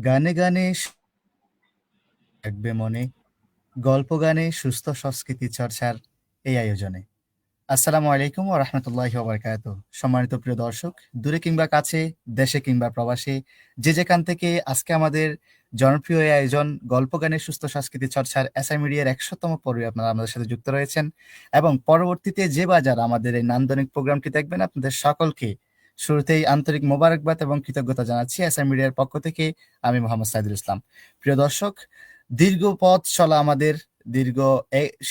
গানে গানে থাকবে মনে, গল্প গানে সুস্থ সংস্কৃতি চর্চার এই আয়োজনে। আসসালামু আলাইকুম ওয়া রাহমাতুল্লাহি ওয়া বারাকাতুহু। সম্মানিত প্রিয় দর্শক, দূরে কিংবা কাছে, দেশে কিংবা প্রবাসে, যে যেখান থেকে আজকে আমাদের জনপ্রিয় এই আয়োজন গল্প গানের সুস্থ সংস্কৃতি চর্চার এসআই মিডিয়ার ১০০তম পর্বে আপনারা আমাদের সাথে যুক্ত রয়েছেন এবং পরবর্তীতে যে বা যারা আমাদের এই নান্দনিক প্রোগ্রামটি দেখবেন, আপনাদের সকলকে শুরুতেই আন্তরিক মোবারকবাদ এবং কৃতজ্ঞতা জানাচ্ছি এসআই মিডিয়ার পক্ষ থেকে। আমি মোহাম্মদ সাইদুল ইসলাম। প্রিয় দর্শক, দীর্ঘ পথ চলা আমাদের, দীর্ঘ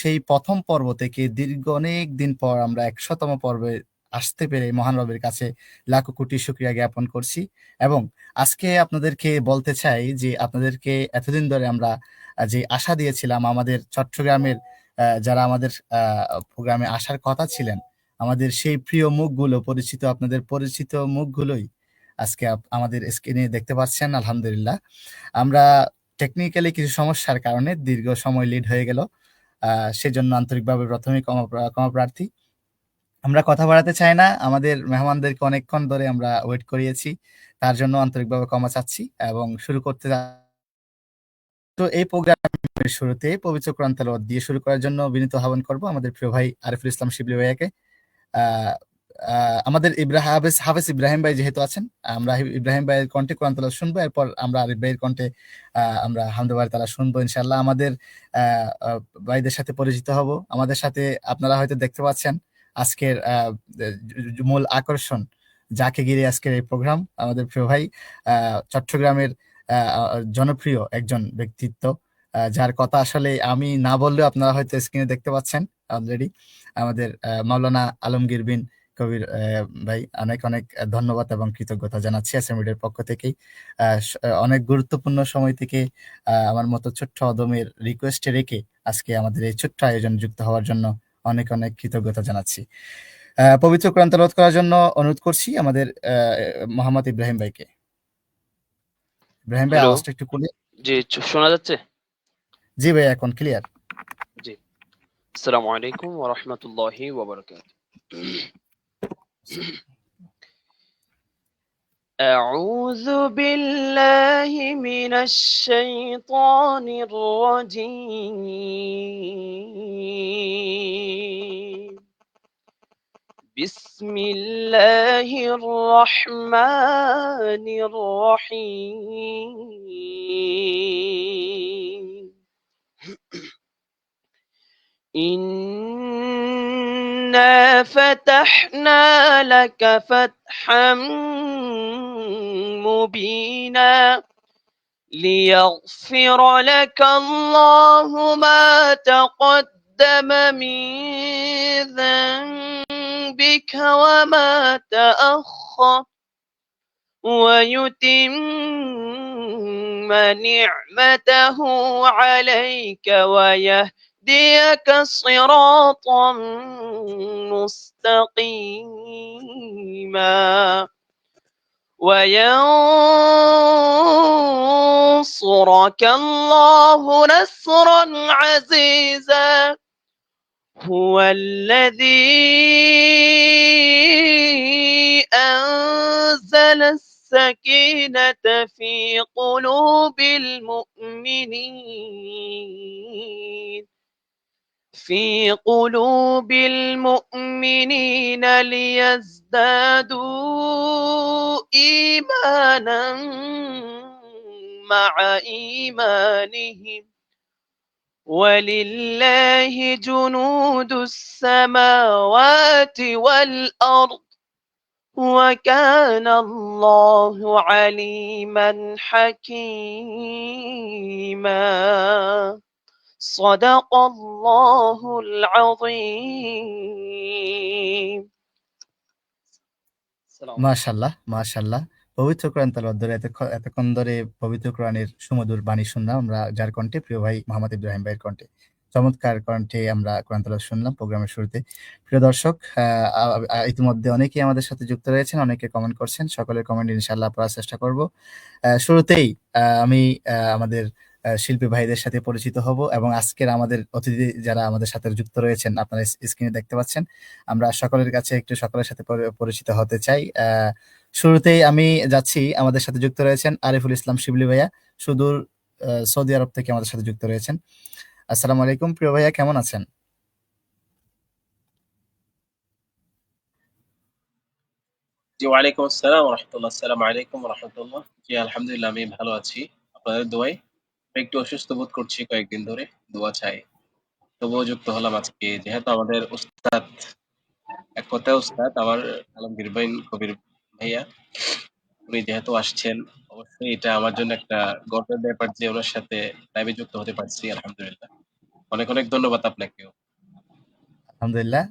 সেই প্রথম পর্ব থেকে দীর্ঘ অনেক দিন পর আমরা ১০০তম পর্বে আসতে পেরে মহান রবের কাছে লাখো কোটি শুকরিয়া জ্ঞাপন করছি। এবং আজকে আপনাদেরকে বলতে চাই যে আপনাদেরকে এতদিন ধরে আমরা যে আশা দিয়েছিলাম, আমাদের চট্টগ্রামের যারা আমাদের প্রোগ্রামে আসার কথা ছিলেন, আমাদের সেই প্রিয় মুখগুলো, পরিচিত আপনাদের পরিচিত মুখগুলোই আজকে আমাদের স্ক্রিনে দেখতে পাচ্ছেন। আলহামদুলিল্লাহ, আমরা টেকনিক্যালি কিছু সমস্যার কারণে দীর্ঘ সময় লিড হয়ে গেল, সেজন্য আন্তরিকভাবে প্রথমেই ক্ষমা প্রার্থী। আমরা কথা বাড়াতে চাই না, আমাদের মেহমানদেরকে অনেকক্ষণ ধরে আমরা ওয়েট করিয়েছি, তার জন্য আন্তরিকভাবে ক্ষমা চাচ্ছি এবং শুরু করতে তো এই প্রোগ্রামের শুরুতে পবিত্র কোরআন তেলাওয়াত দিয়ে শুরু করার জন্য বিনীত আহ্বান করব আমাদের প্রিয় ভাই আরিফুল ইসলাম শিবলি ভাইয়াকে। আহ, আমাদের হাফেজ ইব্রাহিম ভাই যেহেতু আছেন, আমরা ইব্রাহিম ভাইয়ের কণ্ঠে কোরআন তেলাওয়াত শুনবো, এরপর আমরা আরিফ ভাইয়ের কণ্ঠে আমরা হামদে বাড়ি তালা শুনবো ইনশাআল্লাহ। আমাদের ভাইদের সাথে পরিচিত হব, আমাদের সাথে আপনারা হয়তো দেখতে পাচ্ছেন আজকের মূল আকর্ষণ, যাকে ঘিরে আজকের এই প্রোগ্রাম, আমাদের প্রিয় ভাই চট্টগ্রামের জনপ্রিয় একজন ব্যক্তিত্ব, যার কথা আসলে আমি না বললেও আপনারা হয়তো স্ক্রিনে দেখতে পাচ্ছেন অলরেডি, আমাদের মাওলানা আলমগীর বিন কবির ভাই। অনেক অনেক ধন্যবাদ এবং কৃতজ্ঞতা জানাচ্ছি এসএমইডির পক্ষ থেকেই। অনেক গুরুত্বপূর্ণ সময় থেকে আমার মতো ছোট্ট অদমের রিকোয়েস্টে রেখে আজকে আমাদের এই ছোট্ট আয়োজন যুক্ত হওয়ার জন্য অনেক অনেক কৃতজ্ঞতা জানাচ্ছি। পবিত্র কোরআন তেলাওয়াত করার জন্য অনুরোধ করছি আমাদের মোহাম্মদ ইব্রাহিম ভাইকে। ইব্রাহিম ভাই, হ্যালো, আওয়াজটা একটু খুলে। জি শোনা যাচ্ছে? জি ভাই, এখন ক্লিয়ার। জি। আসসালামু আলাইকুম ওয়া রাহমাতুল্লাহি ওয়া বারাকাতুহু। أعوذ بالله من الشيطان الرجيم. بسم الله الرحمن الرحيم. إنا فتحنا لك فتحا مبينا ليغفر لك الله ما تقدم من ذنبك وما تأخر ويتم نعمته عليك ويهديك صراطا مستقيما وينصرك الله نصرا عزيزا. هو الذي أنزل السكينة في قلوب المؤمنين ليزدادوا إيمانا مع إيمانهم ولله جنود السماوات والأرض وكان الله عليما حكيما. صدق الله العظيم. মাশাআল্লাহ, মাশাআল্লাহ। পবিত্র কোরআন তেলাওয়াত ধরে এতক্ষণ ধরে পবিত্র কোরআনের সুমধুর বাণী শুনলাম আমরা, যার কণ্ঠে প্রিয় ভাই মোহাম্মদ ইব্রাহিম ভাইয়ের কণ্ঠে, চমৎকার কণ্ঠে আমরা কোরআন তেলাওয়াত শুনলাম প্রোগ্রামের শুরুতে। প্রিয় দর্শক, ইতিমধ্যে অনেকেই আমাদের সাথে যুক্ত রয়েছেন, অনেকে কমেন্ট করছেন, সকলের কমেন্ট ইনশাআল্লাহ পড়ার চেষ্টা করব। শুরুতেই আমি আমাদের শিল্পী ভাইদের সাথে পরিচিত হব এবং আজকের আমাদের অতিথি যারা আমাদের সাথে যুক্ত রয়েছেন আপনারা স্ক্রিনে দেখতে পাচ্ছেন, আমরা সকলের কাছে একটু সকলের সাথে পরিচিত হতে চাই। শুরুতেই আমি যাচ্ছি, আমাদের সাথে যুক্ত রয়েছেন আরিফুল ইসলাম শিবলি ভাইয়া, সুদূর সৌদি আরব থেকে আমাদের সাথে যুক্ত রয়েছেন। আসসালামু আলাইকুম প্রিয় ভাইয়া, কেমন আছেন? জি, ওয়ালাইকুম আসসালাম ওয়া রাহমাতুল্লাহ। আসসালামু আলাইকুম ওয়া রাহমাতুল্লাহ। জি, আলহামদুলিল্লাহ আমি ভালো আছি। আপনাদের দোয়ায়। একটু অসুস্থ বোধ করছি কয়েকদিন ধরে। দোয়া চাই। তবুও যুক্ত হলাম আজকে। যেহেতু আমাদের উস্তাদ, এক কথায় উস্তাদ আমার আলমগীর কবির ভাইয়া, উনি যেহেতু আসছেন, অবশ্যই এটা আমার জন্য একটা গর্বের ব্যাপার যে ওনার সাথে লাইভে যুক্ত হতে পারছি। আলহামদুলিল্লাহ। অনেক, অনেক ধন্যবাদ আপনাকেও। আলহামদুলিল্লাহ।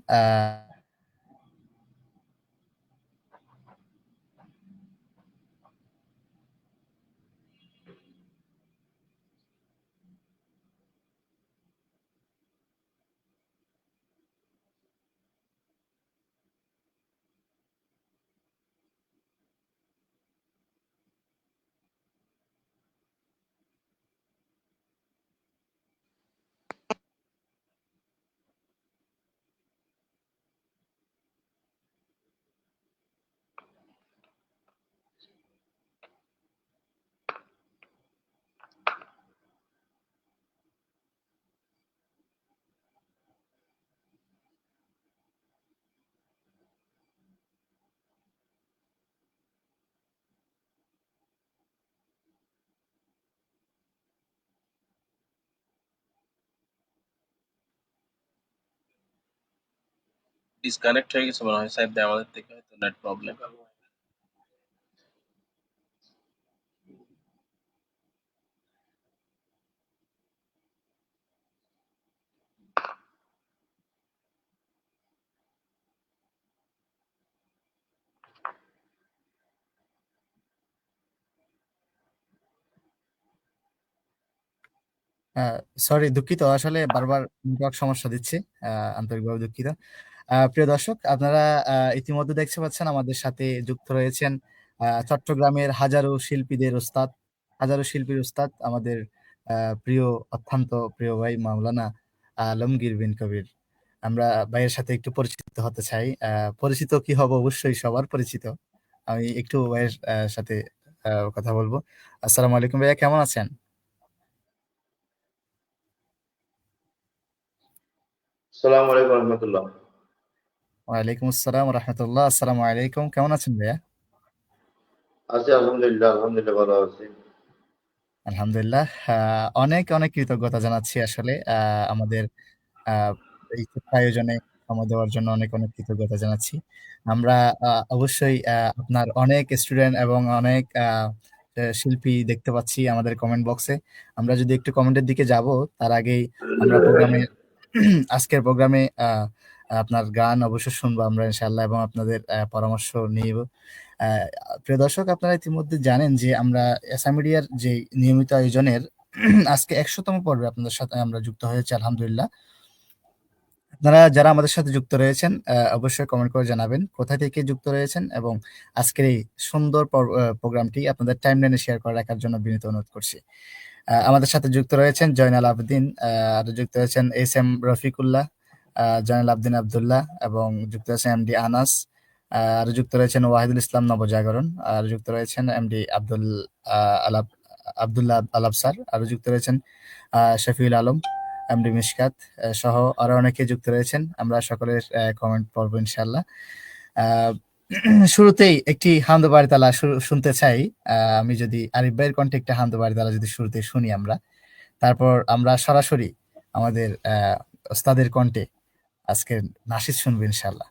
ডিসকানেক্ট হয়ে গেছে মনে হয় সাহেব আমাদের থেকে, হয়তো নেট প্রবলেম। সরি, দুঃখিত, আসলে বারবার নেটওয়ার্ক সমস্যা দিচ্ছে। আন্তরিকভাবে দুঃখিত। প্রিয় দর্শক, আপনারা ইতিমধ্যে দেখতে পাচ্ছেন আমাদের সাথে যুক্ত রয়েছেন চট্টগ্রামের হাজারো শিল্পীর উস্তাদ, আমাদের প্রিয়, অত্যন্ত প্রিয় ভাই মাওলানা আলমগীর বিন কবির। আমরা ভাইয়ের সাথে একটু পরিচিত হতে চাই। পরিচিত কি হব, অবশ্যই সবার পরিচিত। আমি একটু ভাইয়ের সাথে কথা বলবো। আসসালামু আলাইকুম ভাইয়া, কেমন আছেন? আসসালামু আলাইকুম রহমতুল্লাহ। ওয়ালাইকুম আসসালাম রহমতুল্লাহ। আসসালামু আলাইকুম, কেমন আছেন ভাইয়া? আছি আলহামদুলিল্লাহ, আলহামদুলিল্লাহ ভালো আছি। আলহামদুলিল্লাহ। অনেক অনেক কৃতজ্ঞতা জানাচ্ছি আসলে আমাদের আহ, এই ছোট্ট আয়োজনে সময় দেওয়ার জন্য অনেক অনেক কৃতজ্ঞতা জানাচ্ছি। আমরা অবশ্যই আপনার অনেক স্টুডেন্ট এবং অনেক শিল্পী দেখতে পাচ্ছি আমাদের কমেন্ট বক্সে। আমরা যদি একটু কমেন্টের দিকে যাব, তার আগেই আমরা প্রোগ্রামে আজকের প্রোগ্রামে আপনার গান অবশ্যই শুনবো আমরা ইনশাআল্লাহ, এবং আপনাদের পরামর্শ নিব। আহ, প্রিয় দর্শক, আপনারা ইতিমধ্যে জানেন যে আমরা এসআই মিডিয়ার যে নিয়মিত আয়োজনের আজকে 100তম পর্বে আপনাদের সাথে আমরা যুক্ত হয়েছি আলহামদুলিল্লাহ। আপনারা যারা আমাদের সাথে যুক্ত রয়েছেন অবশ্যই কমেন্ট করে জানাবেন কোথা থেকে যুক্ত রয়েছেন, এবং আজকের এই সুন্দর প্রোগ্রামটি আপনাদের টাইমলাইনে শেয়ার করে রাখার জন্য বিনীত অনুরোধ করছি। আমাদের সাথে যুক্ত রয়েছেন জয়নাল আবেদিন, আর যুক্ত রয়েছেন এস এম রফিকুল্লাহ, জয়নাল আবদিন আবদুল্লাহ, এবং যুক্ত রয়েছেন এমডি আনাস, আর যুক্ত রয়েছেন ওয়াহিদুল ইসলাম নবজাগরণ, আর যুক্ত রয়েছেন এমডি আলাপ আবদুল্লাহ আলাপ স্যার, আর যুক্ত রয়েছেন শফিউল আলম, এমডি মিশকাত, সহ আরো অনেকে যুক্ত রয়েছেন। আমরা সকলের কমেন্ট পড়বো ইনশাল্লাহ। আহ, শুরুতেই একটি হামদ বাড়ি তালা শুনতে চাই। আমি যদি আরিফ ভাইয়ের কণ্ঠে একটা হামদ বাড়ি তালা যদি শুরুতে শুনি আমরা, তারপর আমরা সরাসরি আমাদের ওস্তাদের কণ্ঠে আজকে নাশিদ শুনবো ইনশাল্লাহ।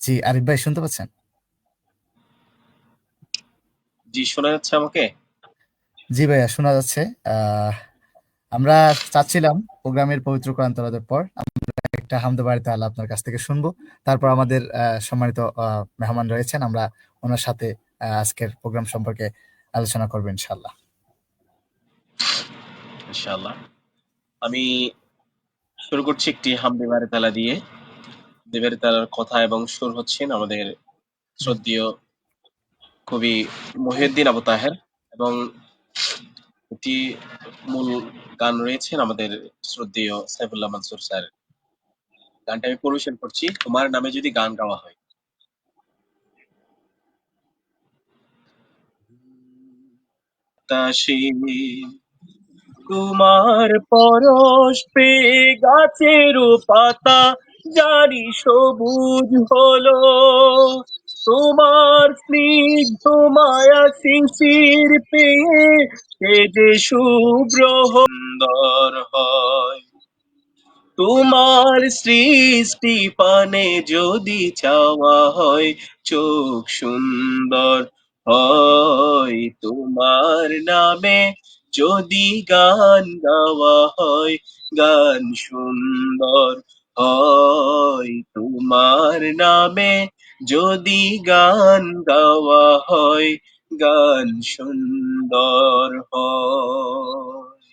জি আরিফ ভাই, শুনতে পাচ্ছেন? জি, শোনা যাচ্ছে আমাকে? জি ভাইয়া, শোনা যাচ্ছে। আহ আমরা চাচ্ছিলাম প্রোগ্রামের পবিত্র কোরআন তেলাওয়াতের পর আমরা একটা হামদ বাড়ি তাআলা আপনার কাছ থেকে শুনবো। তারপর আমাদের সম্মানিত মেহমান রয়েছেন, আমরা ওনার সাথে আজকের প্রোগ্রাম সম্পর্কে আলোচনা করবো ইনশাল্লাহ। ইনশাআল্লাহ। আমি শুরু করছি একটি হামদে বারে তালা দিয়ে। দেবের তালার কথা এবং সুর হচ্ছেন আমাদের শ্রদ্ধেয় কবি মহিউদ্দিন আবু তাহের, এবং এটি মূল গান রয়েছেন আমাদের শ্রদ্ধেয় সাইফুল্লাহ মানসুর স্যার। গানটা আমি পরিবেশন করছি, তোমার নামে যদি গান গাওয়া হয়। বাতাসে তোমার পরশ পেয়ে গাছেরও পাতা জানি সবুজ হলো, তোমার স্নিগ্ধ মায়া শিশির পেয়ে সে যে শুভ্র সুন্দর হয়। তোমার সৃষ্টি পানে যদি চাওয়া হয় চোখ সুন্দর হয়, তোমার নামে যদি গান গাওয়া হয় গান সুন্দর হয়, তোমার নামে যদি গান গাওয়া হয় গান সুন্দর হয়।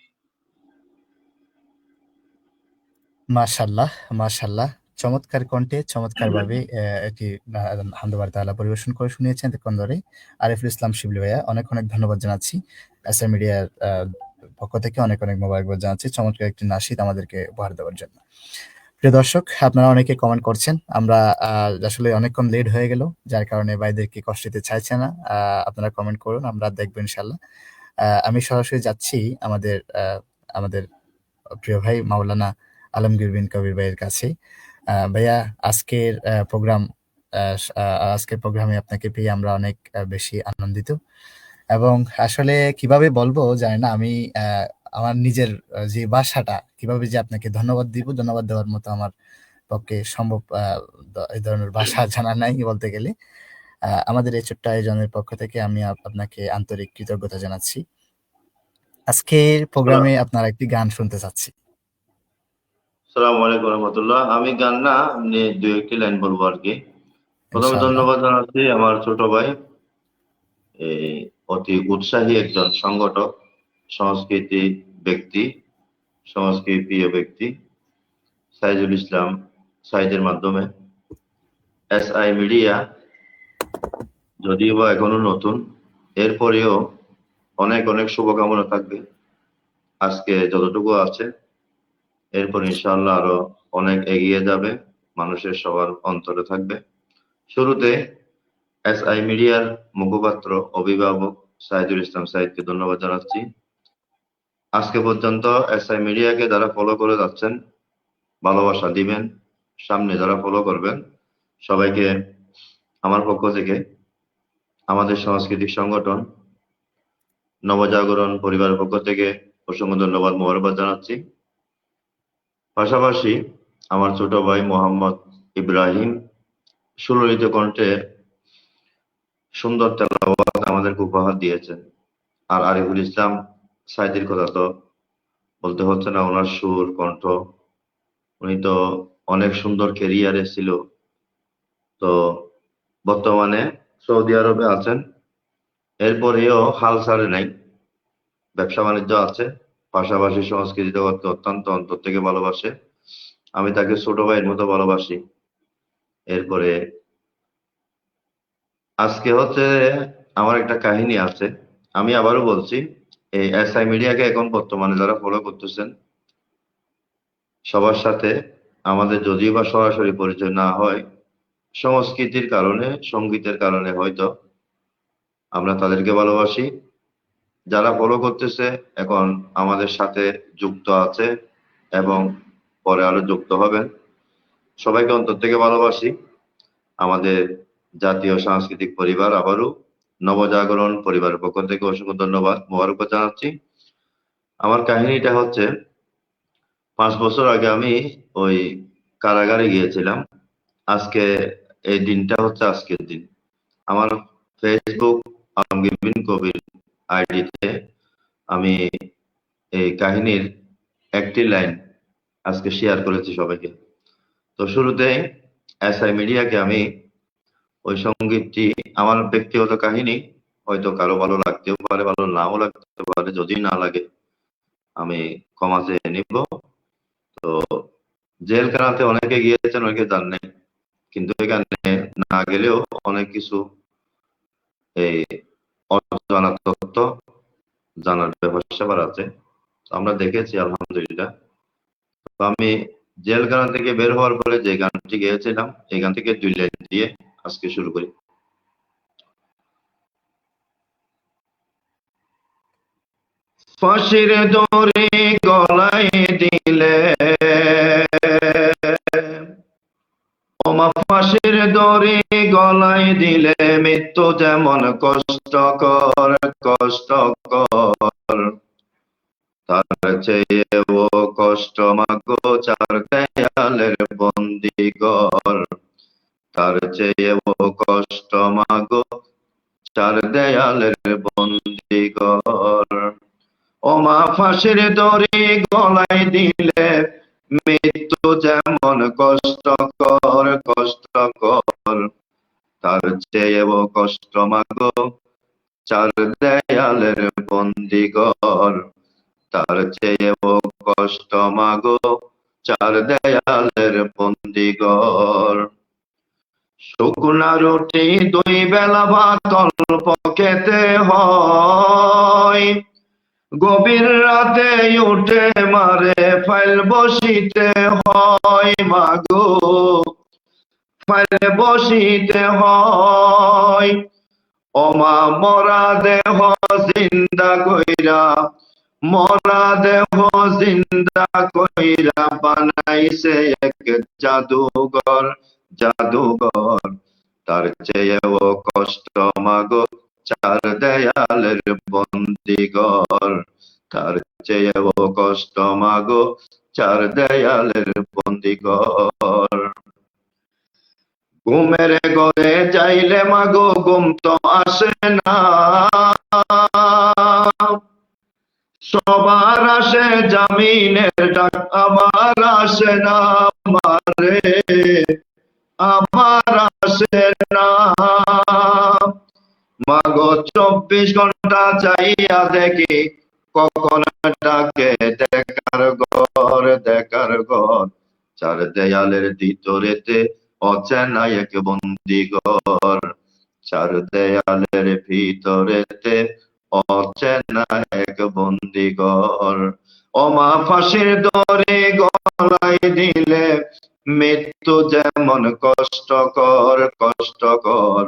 মাশাআল্লাহ, মাশাআল্লাহ। চমৎকার কণ্ঠে চমৎকারভাবে এটি হামদুলিল্লাহ তাআলা পরিবেশন করে শুনিয়েছেন এতক্ষণ ধরে। আরিফুল ইসলাম শিবলি ভাইয়া অনেক, অনেক ধন্যবাদ জানাচ্ছি। এসআই মিডিয়ার পক্ষ থেকে অনেক, অনেক মোবারকবাদ জানাচ্ছি চমৎকার একটি নাশিদ আমাদেরকে উপহার দেওয়ার জন্য। প্রিয় দর্শক, আপনারা অনেকে কমেন্ট করছেন। আমরা আসলে অনেকক্ষণ লেট হয়ে গেল, যার কারণে ভাইদেরকে কষ্ট দিতে চাইছে না। আপনারা কমেন্ট করুন, আমরা দেখব ইনশাআল্লাহ। আমি সরাসরি যাচ্ছি আমাদের আমাদের প্রিয় ভাই মাওলানা আলমগীর বিন কবির ভাইয়ের কাছে। ভাইয়া, আজকের প্রোগ্রাম আজকের প্রোগ্রামে আপনাকে পেয়ে আমরা অনেক বেশি আনন্দিত এবং আসলে কিভাবে বলবো জানি না আমি। আমার নিজের যে ভাষাটা কিভাবে যে আপনাকে ধন্যবাদ দিব, ধন্যবাদ দেওয়ার মতো আমার পক্ষে সম্ভব এই ধরনের ভাষা জানা নাই বলতে গেলে। আমাদের এই ছোট্ট আয়োজনের পক্ষ থেকে আমি আপনাকে আন্তরিক কৃতজ্ঞতা জানাচ্ছি। আজকের প্রোগ্রামে আপনার একটি গান শুনতে চাচ্ছি। আসসালামু আলাইকুম রহমতুল্লাহ। আমি গান না, আপনি দু একটি লাইন বলবো আর কি। প্রথমে ইনশাআল্লাহ। ধন্যবাদ জানাচ্ছি আমার ছোট ভাই, এই অতি উৎসাহী একজন সংগঠক, সংস্কৃতি ব্যক্তি, সংস্কৃতি প্রিয় ব্যক্তি সাইদুল ইসলাম সাইদের মাধ্যমে এসআই মিডিয়া যদিও বা এখনো নতুন, এরপরেও অনেক অনেক শুভকামনা থাকবে। আজকে যতটুকু আছে এরপর ইনশাআল্লাহ আরো অনেক এগিয়ে যাবে, মানুষের সবার অন্তরে থাকবে। শুরুতে এসআই মিডিয়ার মুখপাত্র অভিভাবক সাইদুল ইসলাম সাইদকে ধন্যবাদ জানাচ্ছি। আজকে পর্যন্ত এসআই মিডিয়াকে যারা ফলো করে যাচ্ছেন, ভালোবাসা দিবেন, সামনে যারা ফলো করবেন সবাইকে আমার পক্ষ থেকে, আমাদের সাংস্কৃতিক সংগঠন নবজাগরণ পরিবারের পক্ষ থেকে অসংখ্য ধন্যবাদ, মোবারকবাদ জানাচ্ছি। পাশাপাশি আমার ছোট ভাই মোহাম্মদ ইব্রাহিম সুললিত কণ্ঠে সুন্দর তেলাওয়াত আমাদেরকে উপহার দিয়েছেন। আর আরিফুল ইসলাম সাইদির কথা তো বলতে হচ্ছে না, ওনার সুর কণ্ঠ, উনি তো অনেক সুন্দর ক্যারিয়ারে ছিল। তো বর্তমানে সৌদি আরবে আছেন, এরপরেও হাল ছাড়ে নাই, ব্যবসা বাণিজ্য আছে, পাশাপাশি সংস্কৃতি জগৎকে অত্যন্ত অন্তর থেকে ভালোবাসে। আমি তাকে ছোট ভাইয়ের মতো ভালোবাসি। এরপরে আজকে হচ্ছে আমার একটা কাহিনী আছে, আমি আবারও বলছি, এই এসআই মিডিয়াকে এখন বর্তমানে যারা ফলো করতেছেন সবার সাথে আমাদের যদিও বা সরাসরি পরিচয় না হয়, সংস্কৃতির কারণে সঙ্গীতের কারণে হয়তো আমরা তাদেরকে ভালোবাসি। যারা ফলো করতেছে এখন আমাদের সাথে যুক্ত আছে এবং পরে আরো যুক্ত হবেন, সবাইকে অন্তর থেকে ভালোবাসি। আমাদের জাতীয় সাংস্কৃতিক পরিবার আবারও নবজাগরণ পরিবারের পক্ষ থেকে অসংখ্য ধন্যবাদ, মোবারকবাদ জানাচ্ছি। আমার কাহিনীটা হচ্ছে 5 বছর আগে আমি ওই কারাগারে গিয়েছিলাম। আজকে এই দিনটা হচ্ছে আজকের দিন। আমার ফেসবুক আলমগীর বিন কবির আইডিতে আমি এই কাহিনীর একটি লাইন আজকে শেয়ার করেছি সবাইকে। তো শুরুতে এসআই মিডিয়াকে আমি ওই সঙ্গীতটি, আমার ব্যক্তিগত কাহিনী, হয়তো কারো ভালো লাগতেও পারে, ভালো নাও লাগতে পারে, যদি না লাগে আমি ক্ষমা চেয়ে নিব। তো জেলখানাতে অনেকে গিয়েছেন, অনেকে যান নাই, কিন্তু এখানে না গেলেও অনেক কিছু এই অজানা তথ্য জানার ব্যাপার স্যাপার আছে, আমরা দেখেছি আলহামদুলিল্লাহ। তো আমি জেলখানা থেকে বের হওয়ার পরে যে গানটি গেয়েছিলাম, এই গান থেকে 2 লাইন দিয়ে আজকে শুরু করি। ফাঁসির দড়ি গলায় দিলে, ওমা ফাঁসির দড়ি গলায় দিলে, মৃত্যু যেমন কষ্টকর কষ্টকর, তার চেয়েও কষ্ট মাগো 4 দেয়ালের বন্দিঘর, তার চেয়েও কষ্ট মাগো 4 দেয়ালের বন্দিঘর। ওমা ফাঁসির দড়ি গলায় দিলে, মৃত্যু যেমন কষ্টকর কষ্টকর, তার চেয়েও কষ্ট মাগো 4 দেয়ালের বন্দিঘর, তার চেয়েও কষ্ট মাগো 4 দেয়ালের বন্দিঘর। শুকনা রুটি 2 বেলা ভাত অল্প খেতে হয়, গভীর রাতে উঠে মারে ফাইল বসিতে হয় মাগো, ফাইল বসিতে হয়। ওমা মরা দেহ জিন্দা কইরা, মরা দেহ জিন্দা কইরা বানাইছে এক জাদুঘর জাদুঘর, তার চেয়েও কষ্ট মাগো 4 দেয়ালের বন্দিঘর, তার চেয়েও কষ্ট মাগো 4 দেয়ালের বন্দিঘর। ঘুমের ঘরে যাইলে মাগো ঘুম তো আসে না, সবার আসে জামিনের ডাক, আমার আসে না মারে, আমার আসে না মাগো। 24 ঘন্টা চাইয়া দেখি, কখন ডাকে দেখার ঘর দেখার ঘর, 4 দেয়ালের ভিতরেতে অচেনা এক বন্দিঘর, 4 দেয়ালের ভিতরেতে অচেনা এক বন্দিঘর। ওমা ফাঁসির দড়ি গলায় দিলে, মৃত্যু যেমন কষ্টকর কষ্টকর,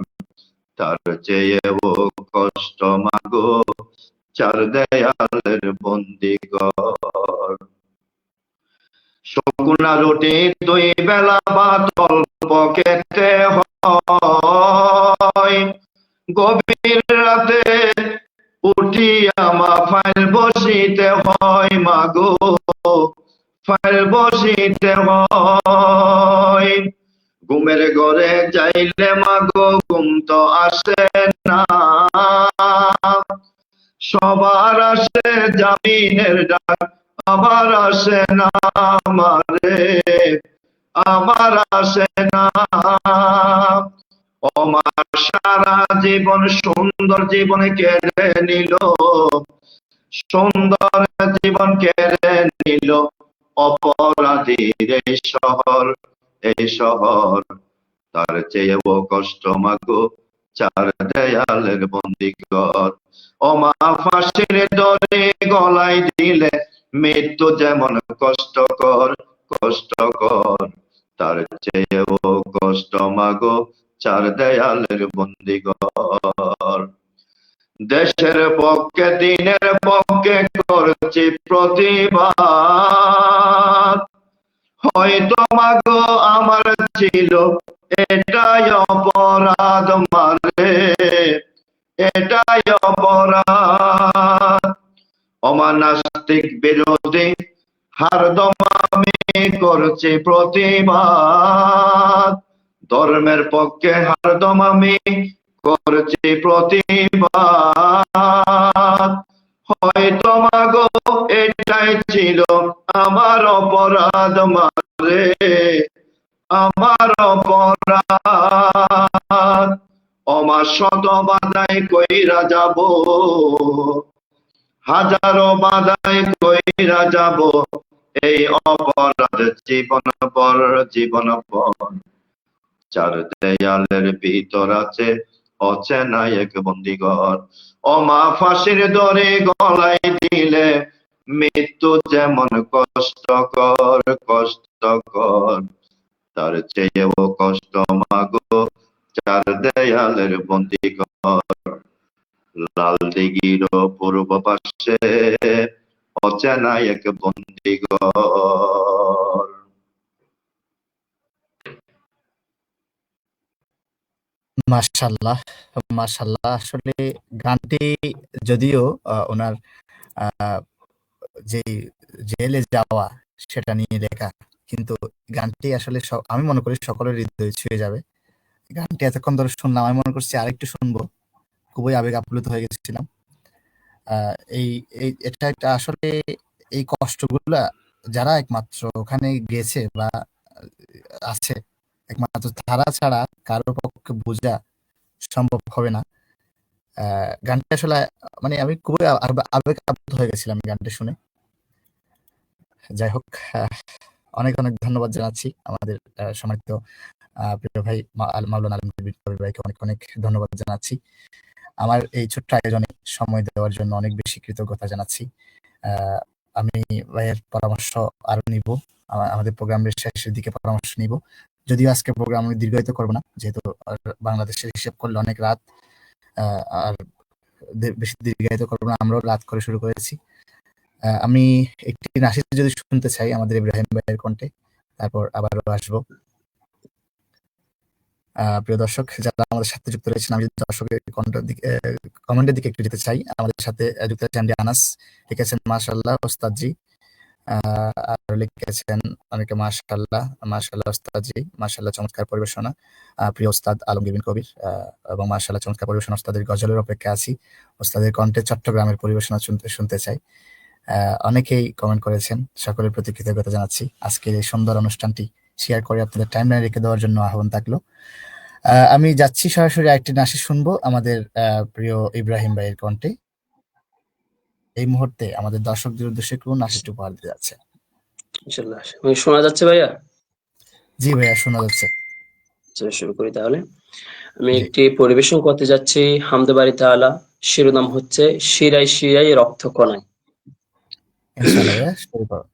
তার চেয়েও কষ্ট মাগো 4 দেয়ালের বন্দিঘর। শুকনা রুটি 2 বেলা ভাত অল্প খেতে হয়, গভীর রাতে উঠিয়া মা ফাইল বসিতে হয় মাগো, ফাইল বসিতে হয়। ঘুমের ঘরে যাইলে মাগো ঘুম তো আসে না, সবার আসে জামিনের ডাক, আমার আসে না মারে, আমার আসে না। আমার সারা জীবন সুন্দর জীবন কেড়ে নিল, সুন্দর জীবন কেড়ে নিল অপরাধীর এই শহর এই শহর, তার চেয়েও কষ্ট মাগো 4 দেয়ালের বন্দিঘর। ওমা ফাঁসির দড়ি গলায় দিলে, মৃত্যু যেমন কষ্টকর কষ্টকর, তার চেয়েও কষ্ট মাগো 4 দেয়ালের বন্দিঘর। দেশের পক্ষে দিনের পক্ষে করছি প্রতিবাদ, হয়তো মাগো আমার ছিল এটাই অপরাধ মারে, এটাই অপরাধ। অমানাস্তিক বিরোধী হারদম আমি করছি প্রতিবাদ, ধর্মের পক্ষে হারদম আমি করছি প্রতিবাদ। হয়তো মাগো এটাই ছিল আমার অপরাধ মারে, আমার অপরাধ। অমা শত বাধাই কইরা যাব, হাজারো বাধাই কইরা যাব, এই অপরাধ জীবন পর জীবন পর। 4 দেয়ালের ভিতর আছে অচেনা এক বন্দিঘর। ওমা ফাঁসির দড়ি গলায় দিলে, মৃত্যু যেমন কষ্টকর কষ্টকর, তার চেয়েও কষ্ট মাগো চার দেয়ালের বন্দি ঘর। লাল দিঘির পূর্ব পাশে অচেনা এক বন্দি ঘর। মাশাল্লাহ, মাশাল্লাহ। আসলে গানটি যদিও ওনার আহ, যে জেলে যাওয়া সেটা নিয়ে লেখা, কিন্তু গানটি আসলে আমি মনে করি সকলের হৃদয় ছুঁয়ে যাবে। গানটি এতক্ষণ ধরে শুনলাম, আমি মনে করছি আরেকটু শুনবো, খুবই আবেগ আপ্লুত হয়ে গেছিলাম। এই এই এটা একটা আসলে এই কষ্টগুলা যারা একমাত্র ওখানে গেছে বা আছে, একমাত্র তারা ছাড়া কারোর পক্ষে বোঝা সম্ভব হবে না। গানটা আসলে মানে আমি খুবই আবেগ আপ্লুত হয়ে গেছিলাম গানটা শুনে। যাই হোক, অনেক অনেক ধন্যবাদ জানাচ্ছি আমাদের সম্মানিত প্রিয় ভাই মাওলানা আলমগীর কবির ভাইকে অনেক অনেক ধন্যবাদ জানাচ্ছি। আমার এই ছোট্ট আয়োজনে সময় দেওয়ার জন্য অনেক বেশি কৃতজ্ঞতা জানাচ্ছি। আহ, আমি ভাইয়ের পরামর্শ আরো নিব, আমাদের প্রোগ্রামের শেষের দিকে পরামর্শ নিব। যদিও আজকে প্রোগ্রাম আমি দীর্ঘায়িত করবো না, যেহেতু বাংলাদেশের হিসেব করলে অনেক রাত। আর বেশি দীর্ঘায়িত করবো না, আমরাও রাত করে শুরু করেছি। আমি একটি নাসিদ যদি শুনতে চাই আমাদের ইব্রাহিম ভাইয়ের কণ্ঠে, তারপর আবারও আসবো। প্রিয় দর্শক যারা আমাদের সাথে যুক্ত রয়েছেন, আমি যদি দর্শকের কমেন্টের দিকে একটু যেতে চাই। আমাদের সাথে যুক্ত আছেন আনাস, লিখেছেন মাশাআল্লাহ ওস্তাদজি। আর লিখেছেন অনেকে মাশাআল্লাহ, মাশাআল্লাহ ওস্তাদজি, মাশাআল্লাহ চমৎকার পরিবেশনা প্রিয় ওস্তাদ আলমগীর বিন কবির, এবং মাশাআল্লাহ চমৎকার পরিবেশনা, ওস্তাদের গজলের অপেক্ষা আছি, ওস্তাদের কণ্ঠে চট্টগ্রামের পরিবেশনা শুনতে চাই। অনেকেই কমেন্ট করেছেন, সকলের প্রতি কৃতজ্ঞতা জানাচ্ছি। আজকের এই সুন্দর অনুষ্ঠানটি শেয়ার করে আপনাদের টাইমলাইনে রেখে দেওয়ার জন্য আহ্বান থাকলো। আমি যাচ্ছি সরাসরি আরেকটি নাসিদ শুনবো আমাদের প্রিয় ইব্রাহিম ভাইয়ের কণ্ঠে। এই মুহূর্তে আমাদের দর্শকদের উদ্দেশ্যে কোন নাসিদটি উপহার দিতে যাচ্ছে? ইনশাআল্লাহ শোনা যাচ্ছে ভাইয়া? জি ভাইয়া, শোনা যাচ্ছে। চলো শুরু করি তাহলে। আমি জি, একটি পরিবেশন করতে যাচ্ছি হামদে বাড়ি তাআলা, শিরোনাম হচ্ছে শিরায় শিরায় রক্ত কণায়। ইনশাআল্লাহ ভাইয়া, শুরু করো।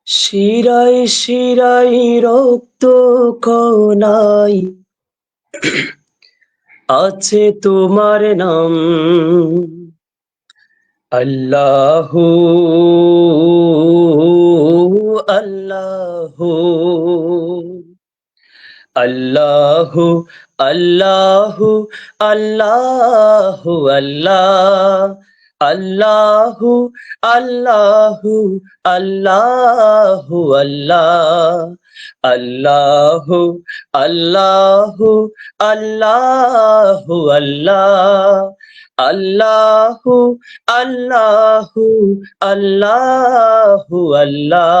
শিরায় শিরায় রক্ত কণায় আছে তোমার নাম, আল্লাহু আল্লাহু আল্লাহু আল্লাহু আল্লাহু আল্লাহ আল্লাহু আল্লাহু আল্লাহু আল্লাহ আল্লাহু আল্লাহু আল্লাহু আল্লাহ আল্লাহু আল্লাহু আল্লাহু আল্লাহ।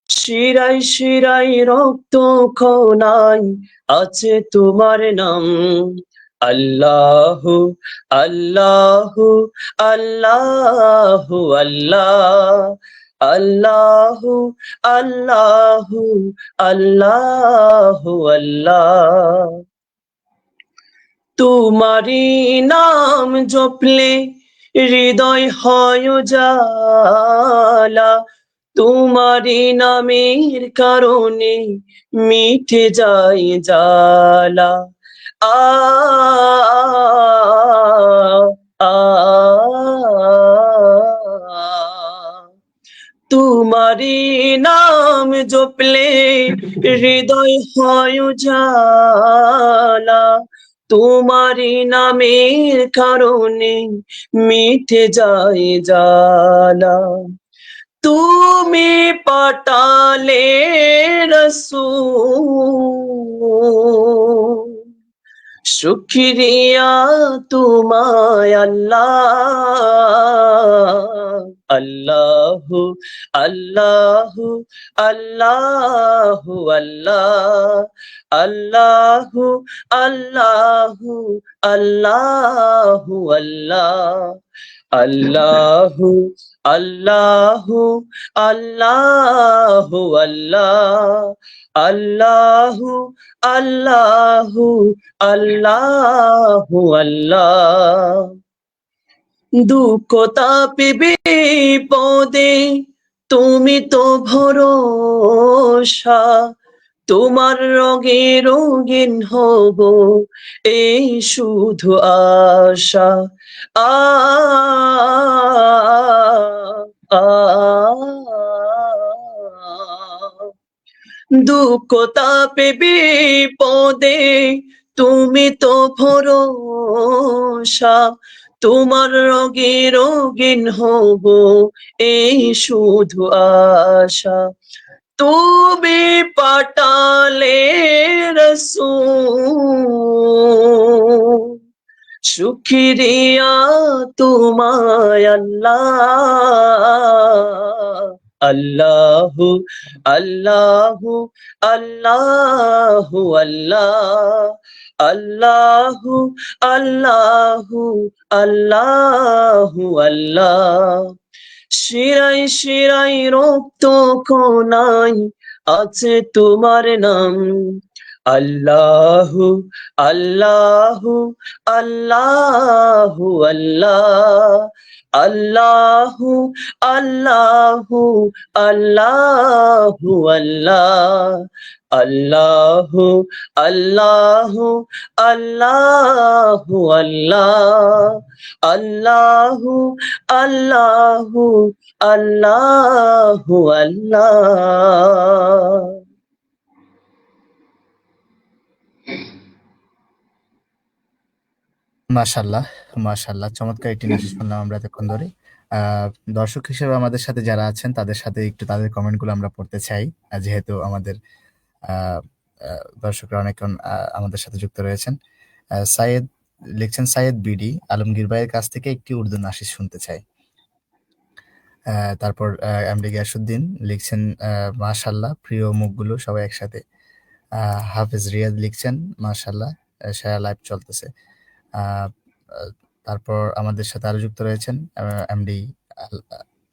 শিরায় শিরায় রক্ত কণায় আছে তোমার নাম, আল্লাহু আল্লাহু আল্লাহু আল্লাহ আল্লাহু আল্লাহু আল্লাহু আল্লাহ। তোমারি নাম জপলে হৃদয় হয় জালা, তোমারি নামের কারণে মিটে যায় জ্বালা। আ আ তোমারি নাম জপলে হৃদয় হয় জালা, তোমারি নামের কারণে মিটে যায় জ্বালা। তুমি পাঠালে রাসূল, শুকরিয়া তোমায় আল্লাহ, আল্লাহু আল্লাহু আল্লাহু আল্লাহ আল্লাহু আল্লাহু আল্লাহু আল্লাহ আল্লাহু আল্লাহু আল্লাহু আল্লাহ আল্লাহু আল্লাহু আল্লাহু আল্লাহ। দুঃখ তাপে বিপদে তুমি তো ভরসা, তোমার রঙে রঙিন হব এই শুধু আশা। আ আ দুঃখ তাপে বিপদে তুমি তো ভরসা, তোমার রঙে রঙিন হব এই শুধু আশা। তুমি পাঠালে রসূল, শুকরিয়া তোমায় আল্লাহ। আল্লাহু আল্লাহু আল্লাহু আল্লাহ, আল্লাহু আল্লাহু আল্লাহু আল্লাহ। শিরায় শিরায় রক্ত কোনায় আছে তোমার নাম। আল্লাহু আল্লাহু আল্লাহু আল্লাহ, আল্লাহু আল্লাহু আল্লাহু আল্লাহ, আল্লাহু আল্লাহু আল্লাহু আল্লাহ, আল্লাহু আল্লাহু আল্লাহু আল্লাহ। মাশাআল্লাহ, মাশাআল্লাহ। চমৎকার একটি নাশিদ শুনলাম আমরা এতক্ষণ ধরে। আ দর্শক হিসেবে আমাদের সাথে যারা আছেন তাদের সাথে একটু তাদের কমেন্টগুলো আমরা পড়তে চাই। যেহেতু আমাদের আ আ দর্শকরা অনেকক্ষণ আমাদের সাথে যুক্ত রয়েছেন। সাইয়েদ লিখছেন, সাইয়েদ বিডি আলমগীর ভাইয়ের কাছ থেকে একটি উর্দু নাশিদ শুনতে চাই। তারপর এমডি গিয়াসউদ্দিন লিখছেন, মাশাআল্লাহ প্রিয় মুখগুলো সবাই একসাথে। হাফেজ রিয়াদ লিখছেন, মাশাআল্লাহ সেরা লাইভ চলতেছে। আ আ তারপর আমাদের সাথে আরো যুক্ত রয়েছেন এমডি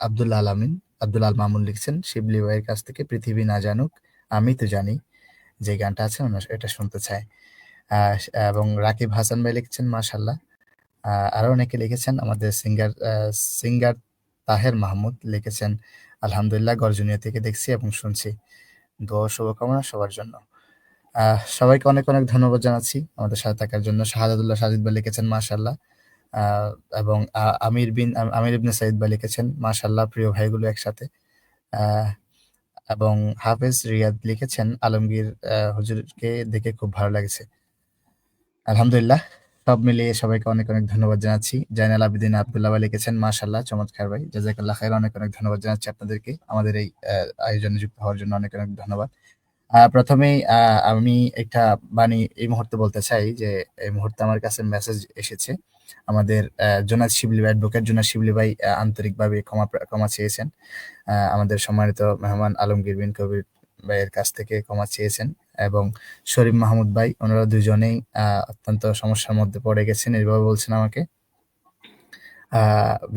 আব্দুল আলামিন, আব্দুল আল মামুন লিখছেন, শিবলি ভাইয়ের কাছ থেকে পৃথিবী না জানুক আমি তো জানি যে গানটা আছে এটা শুনতে চাই। এবং রাকিব হাসান ভাই লিখছেন, মাশাআল্লাহ। আরো অনেকে লিখেছেন, আমাদের সিঙ্গার তাহের মাহমুদ লিখেছেন, আলহামদুলিল্লাহ গর্জনীয় থেকে দেখছি এবং শুনছি। দোয়া ও শুভকামনা সবার জন্য। সবাইকে অনেক অনেক ধন্যবাদ জানাচ্ছি আমাদের সাথে থাকার জন্য। শাহাদাতুল্লাহ সাজিদ ভাই লিখেছেন, মাশাআল্লাহ। এবং আমির ইবনে সাইদ ভাই লিখেছেন, মাশাআল্লাহ প্রিয় ভাইগুলো একসাথে। এবং হাফেজ রিয়াদ লিখেছেন, আলমগীর হুজুরকে দেখে খুব ভালো লাগছে। আলহামদুলিল্লাহ, সব মিলিয়ে সবাইকে অনেক অনেক ধন্যবাদ জানাচ্ছি। জাইনাল আবেদিন আব্দুল্লাহ ভাই লিখেছেন, মাশাআল্লাহ চমৎকার ভাই, জাযাকাল্লাহ খাইর। অনেক অনেক ধন্যবাদ জানাচ্ছি আপনাদেরকে আমাদের এই আয়োজনে যুক্ত হওয়ার জন্য অনেক অনেক ধন্যবাদ। প্রথমেই আমি একটা বাণী এই মুহূর্তে বলতে চাই যে এই মুহূর্তে আমার কাছে মেসেজ এসেছে। আমাদের জোনায়েদ শিবলি ভাই, অ্যাডভোকেট জোনায়েদ শিবলি ভাই আন্তরিকভাবে ক্ষমা চেয়েছেন। আমাদের সম্মানিত মেহমান আলমগীর বিন কবির ভাইয়ের কাছ থেকে ক্ষমা চেয়েছেন এবং শরীফ মাহমুদ ভাই, ওনারা দুজনেই অত্যন্ত সমস্যার মধ্যে পড়ে গেছেন এইভাবে বলছেন আমাকে।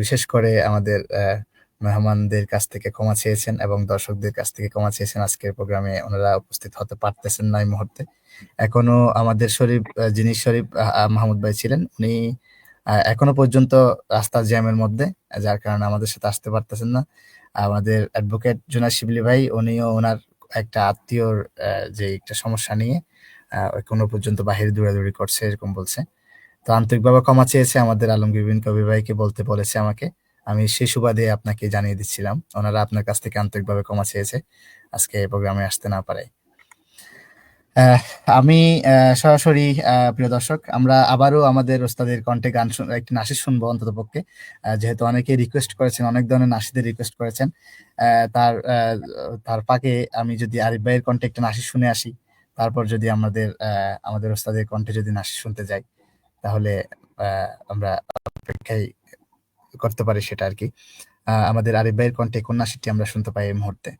বিশেষ করে আমাদের মেহমানদের কাছ থেকে ক্ষমা চেয়েছেন এবং দর্শকদের কাছ থেকে ক্ষমা চেয়েছেন। আজকের প্রোগ্রামে ওনারা উপস্থিত হতে পারতেছেন না এই মুহূর্তে। এখনো আমাদের যিনি শরীফ মাহমুদ ভাই ছিলেন, উনি এখনো পর্যন্ত রাস্তার জ্যামের মধ্যে, যার কারণে আমাদের সাথে আসতে পারতেছেন না। আমাদের অ্যাডভোকেট জোনায়েদ শিবলি ভাই, উনিও ওনার একটা আত্মীয়র যে একটা সমস্যা নিয়ে এখনো পর্যন্ত বাহিরে দৌড়াদৌড়ি করছে এরকম বলছে। তো আন্তরিকভাবে ক্ষমা চেয়েছে, আমাদের আলমগীর বিন কবির ভাইকে বলতে বলেছে আমাকে। আমি সেই সুবাদে আপনাকে জানিয়ে দিচ্ছিলাম, ওনারা আপনার কাছ থেকে আন্তরিকভাবে ক্ষমা চেয়েছে আজকে প্রোগ্রামে আসতে না পারে। আমি সরাসরি প্রিয় দর্শক, আমরা আবারও আমাদের ওস্তাদের কণ্ঠে গান একটি নাশিদ শুনবো অন্ততপক্ষে। যেহেতু অনেকে রিকোয়েস্ট করেছেন, অনেক ধরনের নাশিদের রিকোয়েস্ট করেছেন। তার ফাঁকে আমি যদি আরিফ ভাইয়ের কণ্ঠে একটা নাশিদ শুনে আসি, তারপর যদি আমাদের ওস্তাদের কণ্ঠে যদি নাশিদ শুনতে যাই, তাহলে আমরা অপেক্ষাই করতে পারি সেটা আর কি। আমাদের আরিফ ভাইয়ের কণ্ঠে কোন নাশিদটি আমরা শুনতে পাই এই মুহূর্তে?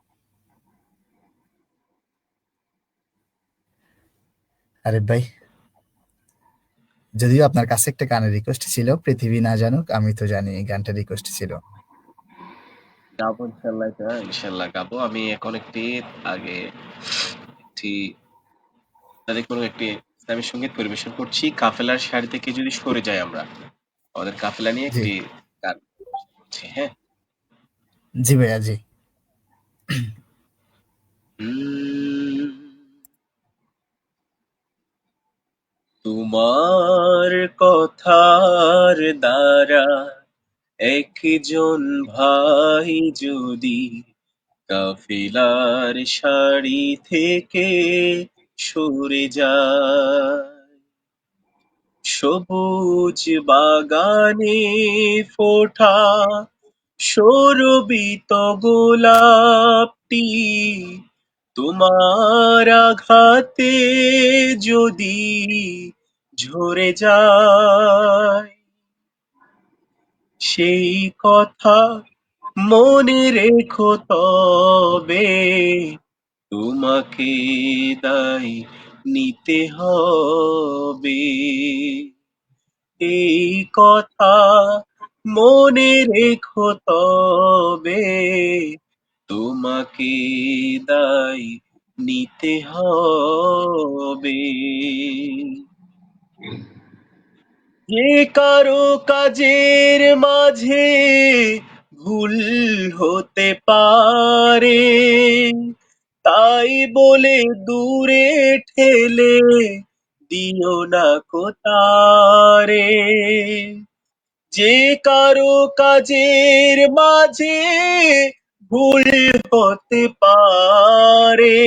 আরিফ ভাই, যদিও আপনার কাছে একটা গানের রিকোয়েস্ট ছিল, পৃথিবী না জানুক আমি তো জানি, এই গানটা রিকোয়েস্ট ছিল। গাবো ইনশাল্লাহ গাবো। আমি এখন আগে একটি ইসলামী সঙ্গীত পরিবেশন করছি। কাফেলার সারি থেকে যদি সরে যাই আমরা, আমাদের কাফেলা নিয়ে জি। একটি করছি, হ্যাঁ? জি ভাইয়া, জি। উম, তোমার কথার দ্বারা একজন ভাই যদি কাফিলার সারি থেকে সরে যায়, সবুজ বাগানে ফোটা সৌরভিত গোলাপটি তোমার আঘাতে যদি ঝরে যায়, সেই কথা মনে রেখো তবে তোমাকে দায় নিতে হবে। এই কথা মনে রেখো তবে তোমাকে দায় নিতে হবে। যে কারো কাজের মাঝে ভুল হতে পারে, তাই বলে দূরে ঠেলে দিও না কোতারে। যে কারো কাজের মাঝে ভুল হতে পারে,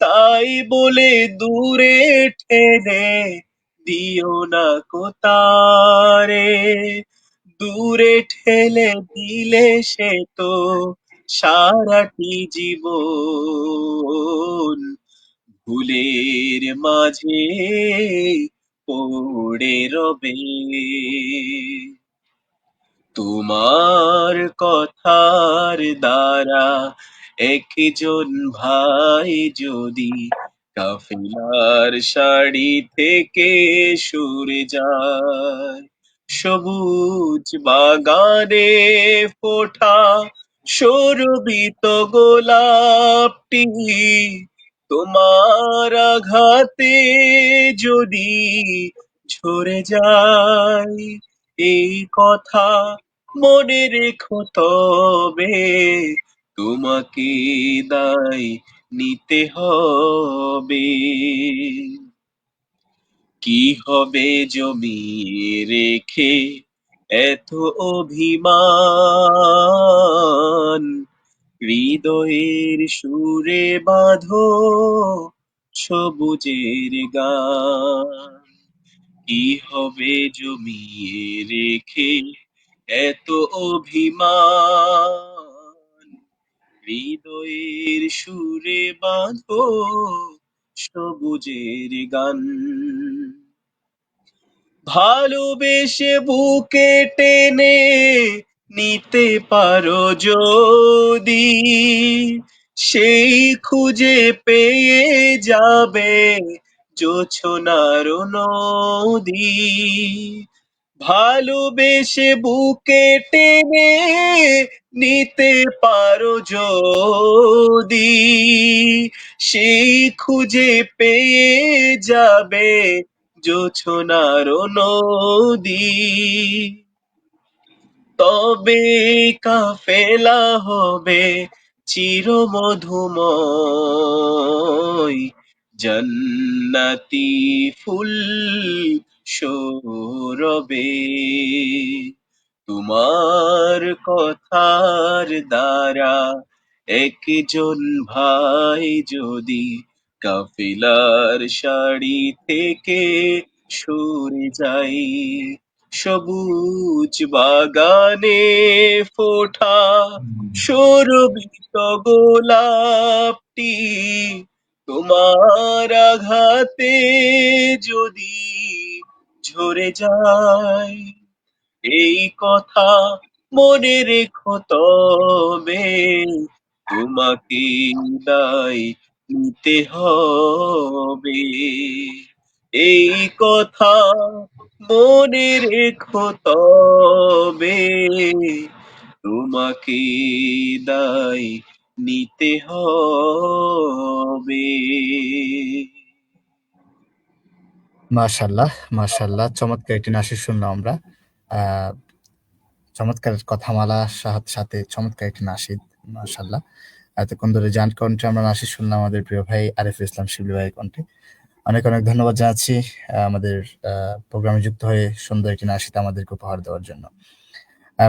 তাই বলে দূরে ঠেলে দিও না কোতারে। দূরে ঠেলে দিলে সে তো সারাটি জীবন ভুলের মাঝে পড়ে রবে। তোমার কথার দ্বারা একজন ভাই যদি কাফিলার সারি থেকে সরে যায়, সবুজ বাগানে ফোটা সুরভিত গোলাপটি তোমার আঘাতে যদি ঝরে যায়, এই কথা মনে রেখো তবে তোমাকে দায় নিতে হবে। কি হবে জমিয়ে রেখে এত অভিমান, হৃদয়ের সুরে বাঁধো সবুজের গান। কি হবে জমিয়ে রেখে এত অভিমান, হৃদয়ের সুরে বাঁধো সবুজের গান। ভালোবেসে বুকে টেনে নিতে পারো যদি, সেই খুঁজে পেয়ে যাবে জোছনার নদী। ভালোবেসে বুকে টেনে নিতে পারো যদি, সেই খুঁজে পেয়ে যাবে জোছনার নদী। তবে কাফেলা হবে চির মধুময়, জান্নাতি ফুল সৌরবে। তোমার কথার দ্বারা একজন ভাই যদি কাফিলার সারি থেকে সরে যাই, সবুজ বাগানে ফোটা সুরভিত গোলাপটি তোমার আঘাতে যদি ঝরে যায়, এই কথা মনে রেখো তবে তোমাকে দায় নিতে হবে। এই কথা মনে রেখো তবে তোমাকে দায় নিতে হবে। মাশাআল্লাহ, মাশাআল্লাহ, চমৎকার একটি নাসির শুনলাম আমরা। চমৎকার কথামালা সাথে চমৎকার একটি নাশিদ, মাশাআল্লাহ। এতক্ষণ ধরে জান কণ্ঠে আমরা নাশিদ শুনলাম আমাদের প্রিয় ভাই আরিফুল ইসলাম শিবলি ভাইয়ের কণ্ঠে। অনেক অনেক ধন্যবাদ জানাচ্ছি আমাদের প্রোগ্রামে যুক্ত হয়ে সুন্দর একটি নাশিদ আমাদেরকে উপহার দেওয়ার জন্য।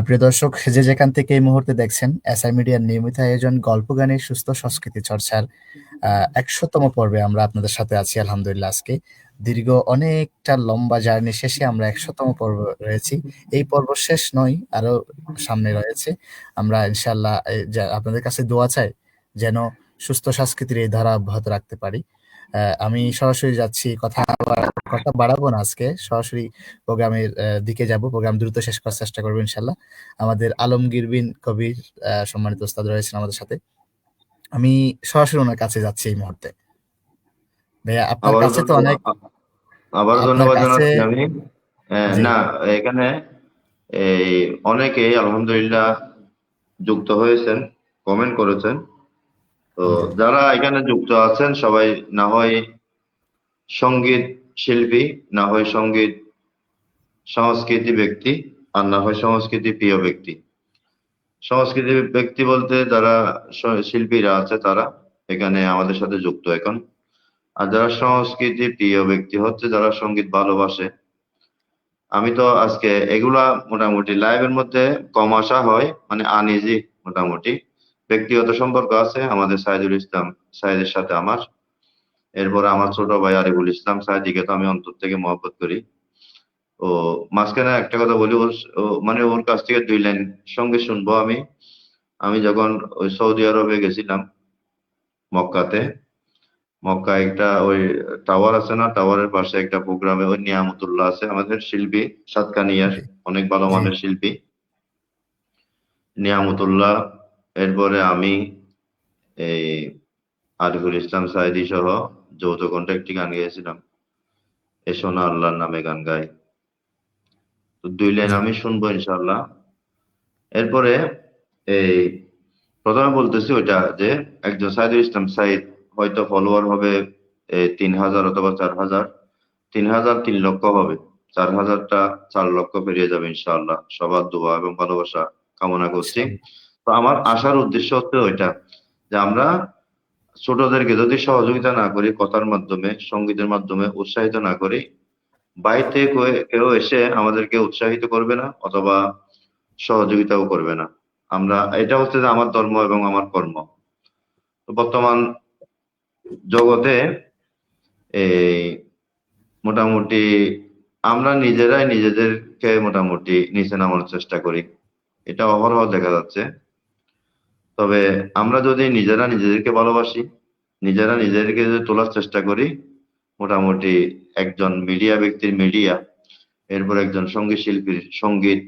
প্রিয় দর্শক, যে যেখান থেকে এই মুহূর্তে দেখছেন, এসআই মিডিয়ার নিয়মিত আয়োজন গল্প গানের সুস্থ সংস্কৃতি চর্চার ১০০তম পর্বে আমরা আপনাদের সাথে আছি আলহামদুলিল্লাহ। আজকে দীর্ঘ অনেকটা লম্বা জার্নি শেষে আমরা ১০০তম পর্ব রয়েছি। এই পর্ব শেষ নয়, আরো সামনে রয়েছে। আমরা ইনশাআল্লাহ আপনাদের কাছে দোয়া চাই যেন সুস্থ সংস্কৃতির এই ধারা অব্যাহত রাখতে পারি। আমি সরাসরি যাচ্ছি, কথা বাড়াবো না আজকে, সরাসরি প্রোগ্রামের দিকে যাব। প্রোগ্রাম দ্রুত শেষ করার চেষ্টা করবো ইনশাআল্লাহ। আমাদের আলমগীর বিন কবির সম্মানিত ওস্তাদ রয়েছেন আমাদের সাথে। আমি সরাসরি ওনার কাছে যাচ্ছি এই মুহূর্তে। ভাইয়া আপনার আবারও কাছে তো অনেক, আবারও আপনার ধন্যবাদ কাছে, জানাচ্ছি আমি। জি না, এখানে এই অনেকেই আলহামদুলিল্লাহ যুক্ত হয়েছেন, কমেন্ট করেছেন। তো জি যারা এখানে যুক্ত আছেন সবাই না হয় সঙ্গীত শিল্পী, না হয় সঙ্গীত সংস্কৃতি ব্যক্তি, আর না হয় সংস্কৃতি প্রিয় ব্যক্তি। সংস্কৃতি ব্যক্তি বলতে যারা শিল্পীরা আছে তারা এখানে আমাদের সাথে যুক্ত এখন। আর যারা সংস্কৃতি প্রিয় ব্যক্তি হচ্ছে যারা সঙ্গীত ভালোবাসে। আমি তো আজকে এগুলা মোটামুটি লাইভের মধ্যে কম আসা হয়, মানে আনইজি মোটামুটি। ব্যক্তিগত সম্পর্ক আছে আমাদের সাইদুল ইসলাম সাইদের সাথে আমার। এরপরে আমার ছোট ভাই আরিফুল ইসলাম সাইদিকে তো আমি অন্তর থেকে মহব্বত করি। ও মাঝখানে একটা কথা বলি, মানে ওর কাছ থেকে 2 লাইন সঙ্গীত শুনবো আমি। আমি যখন ওই সৌদি আরবে গেছিলাম মক্কাতে, মক্কায় একটা ওই টাওয়ার আছে না, টাওয়ারের পাশে একটা প্রোগ্রামে ওই নিয়ামতুল্লাহ আছে আমাদের শিল্পী, সাতকানিয়ার জি অনেক ভালো জি মানের শিল্পী নিয়ামতুল্লাহ। এরপরে আমি এই আরিফুল ইসলাম সাইদি সহ যৌথ কণ্ঠে একটি গান গেয়েছিলাম, এসো না আল্লাহর নামে গান গাই। তো 2 লাইন জি আমি শুনবো ইনশাআল্লাহ। এরপরে এই প্রথমে বলতেছি ওইটা যে একজন সাইদুল ইসলাম সাইদ হয়তো ফলোয়ার হবে 3000 অথবা 4000। 3000 3 লক্ষ হবে, 4000টা 4 লক্ষ পেরিয়ে যাবে ইনশাআল্লাহ। সবার দোয়া এবং ভালোবাসা কামনা করছি। ইনশাআল্লাহ তো আমার আসার উদ্দেশ্য হচ্ছে ওইটা যে আমরা ছোটদেরকে যদি সহযোগিতা না করি, কথার মাধ্যমে সঙ্গীতের মাধ্যমে উৎসাহিত না করি, বাইরে থেকে কেউ এসে আমাদেরকে উৎসাহিত করবে না অথবা সহযোগিতাও করবে না। আমরা, এটা হচ্ছে যে আমার ধর্ম এবং আমার কর্ম। তো বর্তমান জগতে এই মোটামুটি আমরা নিজেরাই নিজেদেরকে মোটামুটি নিচে নামানোর চেষ্টা করি, এটা অহরহ দেখা যাচ্ছে। তবে আমরা যদি নিজেরা নিজেদেরকে ভালোবাসি, নিজেরা নিজেদেরকে যদি তোলার চেষ্টা করি, মোটামুটি একজন মিডিয়া ব্যক্তির মিডিয়া, এরপর একজন সঙ্গীত শিল্পীর সঙ্গীত,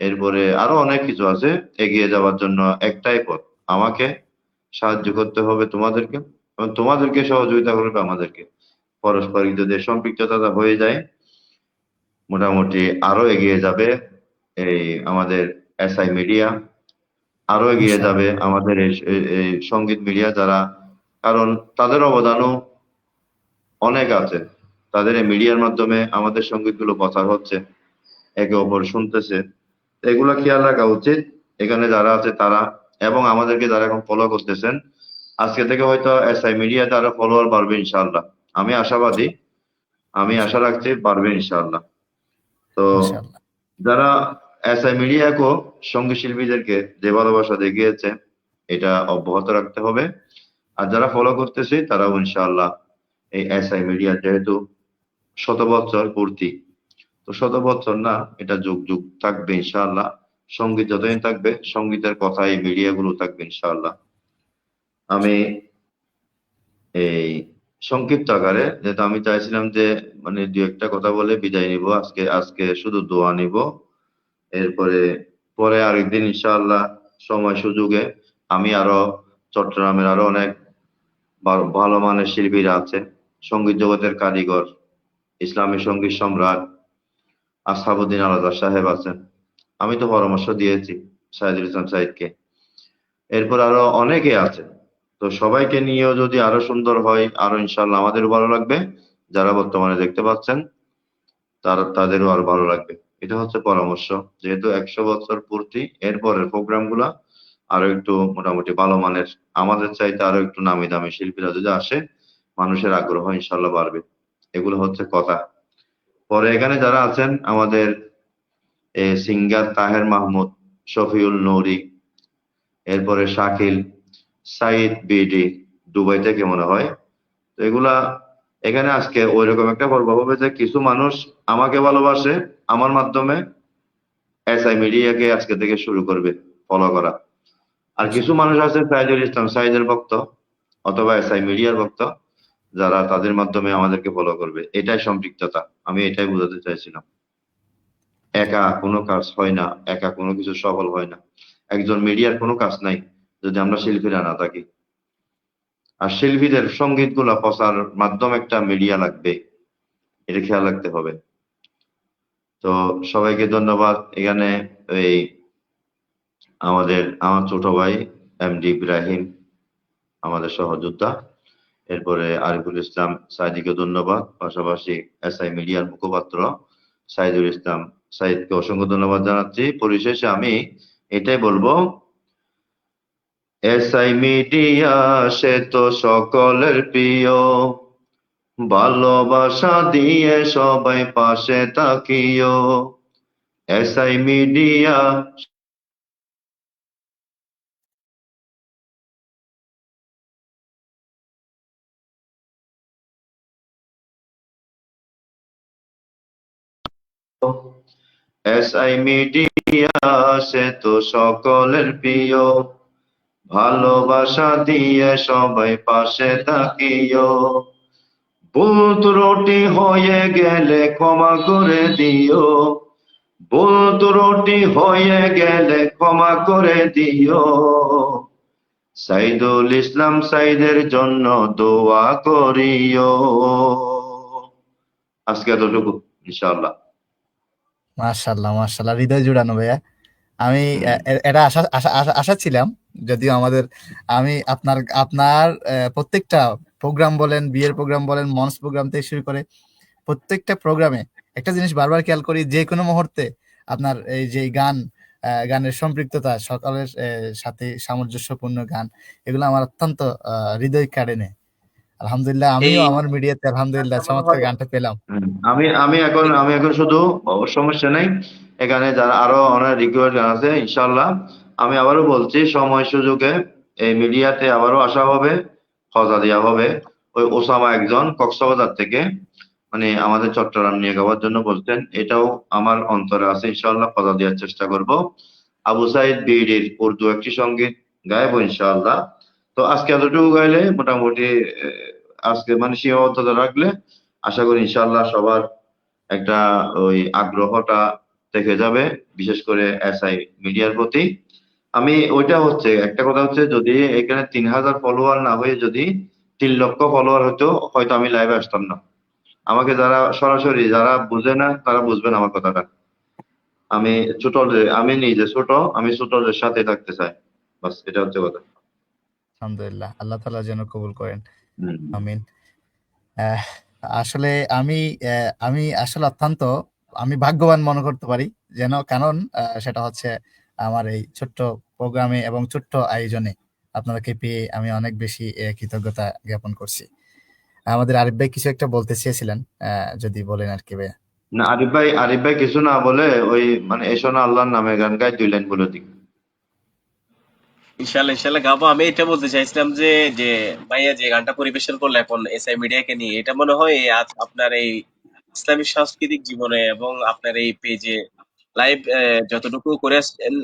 এরপরে আরো অনেক কিছু আছে। এগিয়ে যাওয়ার জন্য একটাই পথ, আমাকে সাহায্য করতে হবে তোমাদেরকে, এবং তোমাদেরকে সহযোগিতা করবে আমাদেরকে। পারস্পরিক যদি সম্পৃক্ততা হয়ে যায়, মোটামুটি আরো এগিয়ে যাবে এই আমাদের এসআই মিডিয়া, আরো এগিয়ে যাবে ইনশাআল্লাহ আমাদের এই সঙ্গীত মিডিয়া যারা, কারণ তাদের অবদানও অনেক আছে। তাদের এই মিডিয়ার মাধ্যমে আমাদের সঙ্গীতগুলো প্রচার হচ্ছে, একে অপর শুনতেছে। তো এগুলা খেয়াল রাখা উচিত এখানে যারা আছে তারা, এবং আমাদেরকে যারা এখন ফলো করতেছেন। আজকে থেকে হয়তো এসআই মিডিয়াতে আরো ফলোয়ার বাড়বে ইনশাআল্লাহ। আমি আশাবাদী, আমি আশা ইনশাআল্লাহ রাখছি বাড়বে ইনশাআল্লাহ। তো ইনশাআল্লাহ যারা এসআই মিডিয়াকেও সঙ্গীত শিল্পীদেরকে যে ভালোবাসা দেখিয়েছে, এটা অব্যাহত রাখতে হবে। আর যারা ফলো করতেছে তারাও ইনশাআল্লাহ এই এসআই মিডিয়া যেহেতু 100 বছর পূর্তি, তো 100 বছর না, এটা যুগ যুগ থাকবে ইনশাআল্লাহ। সঙ্গীত যতদিন থাকবে, সঙ্গীতের কথা এই মিডিয়া গুলো থাকবে ইনশাআল্লাহ। আমি এই সংক্ষিপ্ত আকারে, যেহেতু আমি চাইছিলাম যে মানে 2-একটা কথা বলে বিদায় নিব আজকে, আজকে শুধু দোয়া নিব। এরপরে পরে আরেকদিন ইনশাআল্লাহ সময় সুযোগে আমি আরো চট্টগ্রামের আরো অনেক ভালো মানের শিল্পীরা আছে, সঙ্গীত জগতের কারিগর, ইসলামী সঙ্গীত সম্রাট আসহাবুদ্দিন আলাদা সাহেব আছেন। আমি তো পরামর্শ দিয়েছি সাইদুল ইসলাম সাইদকে, এরপর আরো অনেকে আছে। তো সবাইকে নিয়েও যদি আরো সুন্দর হয়, আরো ইনশাআল্লাহ আমাদেরও ভালো লাগবে, যারা বর্তমানে দেখতে পাচ্ছেন তাদেরও আরো ভালো লাগবে। এটা হচ্ছে পরামর্শ। যেহেতু 100 বছর পূর্তি, এরপরের প্রোগ্রামগুলা আরো একটু মোটামুটি ভালো মানের, আমাদের চাইতে আরো একটু নামি দামি শিল্পীরা যদি আসে, মানুষের আগ্রহ ইনশাল্লাহ বাড়বে। এগুলো হচ্ছে কথা। পরে এখানে যারা আছেন আমাদের সিঙ্গার তাহের মাহমুদ, শফিউল নূরি, এরপরে শাকিল, সাইদ বিডি, দুবাই থেকে মনে হয়। তো এগুলা এখানে আজকে ওইরকম একটা প্রভাব হবে যে কিছু মানুষ আমাকে ভালোবাসে, আমার মাধ্যমে এসআই মিডিয়াকে আজকে থেকে শুরু করবে ফলো করা। আর কিছু মানুষ আছে সাইদুল ইসলাম সাইদের ভক্ত অথবা এসআই মিডিয়ার ভক্ত, যারা তাদের মাধ্যমে আমাদেরকে ফলো করবে। এটাই সম্পৃক্ততা, আমি এটাই বোঝাতে চাইছিলাম। একা কোনো কাজ হয় না, একা কোনো কিছু সফল হয় না। একজন মিডিয়ার কোনো কাজ নাই যদি আমরা শিল্পীরা না থাকি। আর শিল্পীদের সঙ্গীত গুলা প্রচার মাধ্যম একটা মিডিয়া লাগবে, এটা খেয়াল রাখতে হবে। তো সবাইকে ধন্যবাদ। এখানে এই আমার ছোট ভাই এমডি ইব্রাহিম, আমাদের সহযোদ্ধা, এরপরে আরিফুল ইসলাম সাইদিকে ধন্যবাদ, পাশাপাশি এসআই মিডিয়ার মুখপাত্র সাইদুল ইসলাম সাইদকে অসংখ্য ধন্যবাদ জানাচ্ছি। পরিশেষে আমি এটাই বলবো, এসআই মিডিয়া সে তো সকলের প্রিয়, ভালোবাসা দিয়ে সবাই পাশে থাকিও। এসআই মিডিয়া এসআই মিডিয়া সে তো সকলের প্রিয়, ভালোবাসা দিয়ে সবাই পাশে থাকিও। ভুল ত্রুটি হয়ে গেলে ক্ষমা করে দিও, ভুল ত্রুটি হয়ে গেলে ক্ষমা করে দিও। সাইদুল ইসলাম সাইদের জন্য দোয়া করিও। আজকে এতটুকু, ইনশাআল্লাহ। মাশাআল্লাহ মাশাআল্লাহ, হৃদয় জুড়ানো ভাইয়া। আমি এটা আশা আশা আশা আশা ছিলাম, যদিও আমি আপনার আপনার প্রত্যেকটা প্রোগ্রাম বলেন, বিয়ের প্রোগ্রাম বলেন, মঞ্চ প্রোগ্রাম থেকে শুরু করে প্রত্যেকটা প্রোগ্রামে একটা জিনিস বারবার খেয়াল করি, যে কোনো মুহূর্তে আপনার এই যে গানের সম্পৃক্ততা, সকলের সাথে সামঞ্জস্যপূর্ণ গান, এগুলো আমার অত্যন্ত হৃদয় কাড়ে নেয়। আলহামদুলিল্লাহ, আমিও এই আমার মিডিয়াতে আলহামদুলিল্লাহ চমৎকার গানটা পেলাম। আমি এখন শুধু সমস্যা নেই, এখানে যারা আরো অনেক রিকোয়েস্ট আছে ইনশাল্লাহ। আমি আবারও বলছি, সময় সুযোগে এই মিডিয়াতে আবারও আসা হবে, খোঁজা দেওয়া হবে। ওই ওসামা একজন কক্সবাজার থেকে, মানে আমাদের চট্টগ্রাম নিয়ে গাওয়ার জন্য বলতেন, এটাও আমার অন্তরে আছে, ইনশাল্লাহ খোঁজা দেওয়ার চেষ্টা করব। আবু সাইদ বিডির উর্দু একটি সঙ্গীত গাইবো ইনশাআল্লাহ। তো আজকে এতটুকু গাইলে মোটামুটি আজকে মানে সীমাবদ্ধতা রাখলে আশা করি ইনশাআল্লাহ সবার একটা ওই আগ্রহটা থেকে যাবে, বিশেষ করে এসআই মিডিয়ার প্রতি। আমি ওইটা হচ্ছে একটা কথা হচ্ছে, যদি এখানে 3000 ফলোয়ার না হয়ে যদি 3 লক্ষ ফলোয়ার হতো, হয়তো আমি লাইভে আসতাম না। আমাকে যারা সরাসরি যারা বুঝে না তারা বুঝবেন আমার কথাটা। আমি আমি নিজে ছোট, আমি ছোটদের সাথে থাকতে চাই, বাস এটা হচ্ছে কথা। আলহামদুলিল্লাহ, আল্লাহ তাআলা যেন কবুল করেন, হুম। আমিন। আহ, আসলে আমি আমি আসলে অত্যন্ত আমি ভাগ্যবান মনে করতে পারি, কারণ সেটা হচ্ছে আমার এই ছোট্ট প্রোগ্রামে এবং ছোট্ট আয়োজনে আপনাদেরকে পেয়ে আমি অনেক বেশি কৃতজ্ঞতা জ্ঞাপন করছি। আমাদের আরিফ ভাই কিছু একটা বলতে চেয়েছিলেন, যদি বলেন আর কি ভাইয়া। না, আরিফ ভাই কিছু না বলে ওই মানে এসো না আল্লাহর নামে গান গাই 2 লাইন বলে দিক। ইনশাল্লাহ ইনশাল্লাহ গাবো। আমি এটা বলতে চাইছিলাম যে যে ভাইয়া যে গানটা পরিবেশন করলো এখন এসআই মিডিয়াকে নিয়ে, এটা মনে হয় আজ আপনার এই ইসলামিক সাংস্কৃতিক জীবনে এবং আপনার এই পেজে লাইভ যতটুকু করে আসছেন,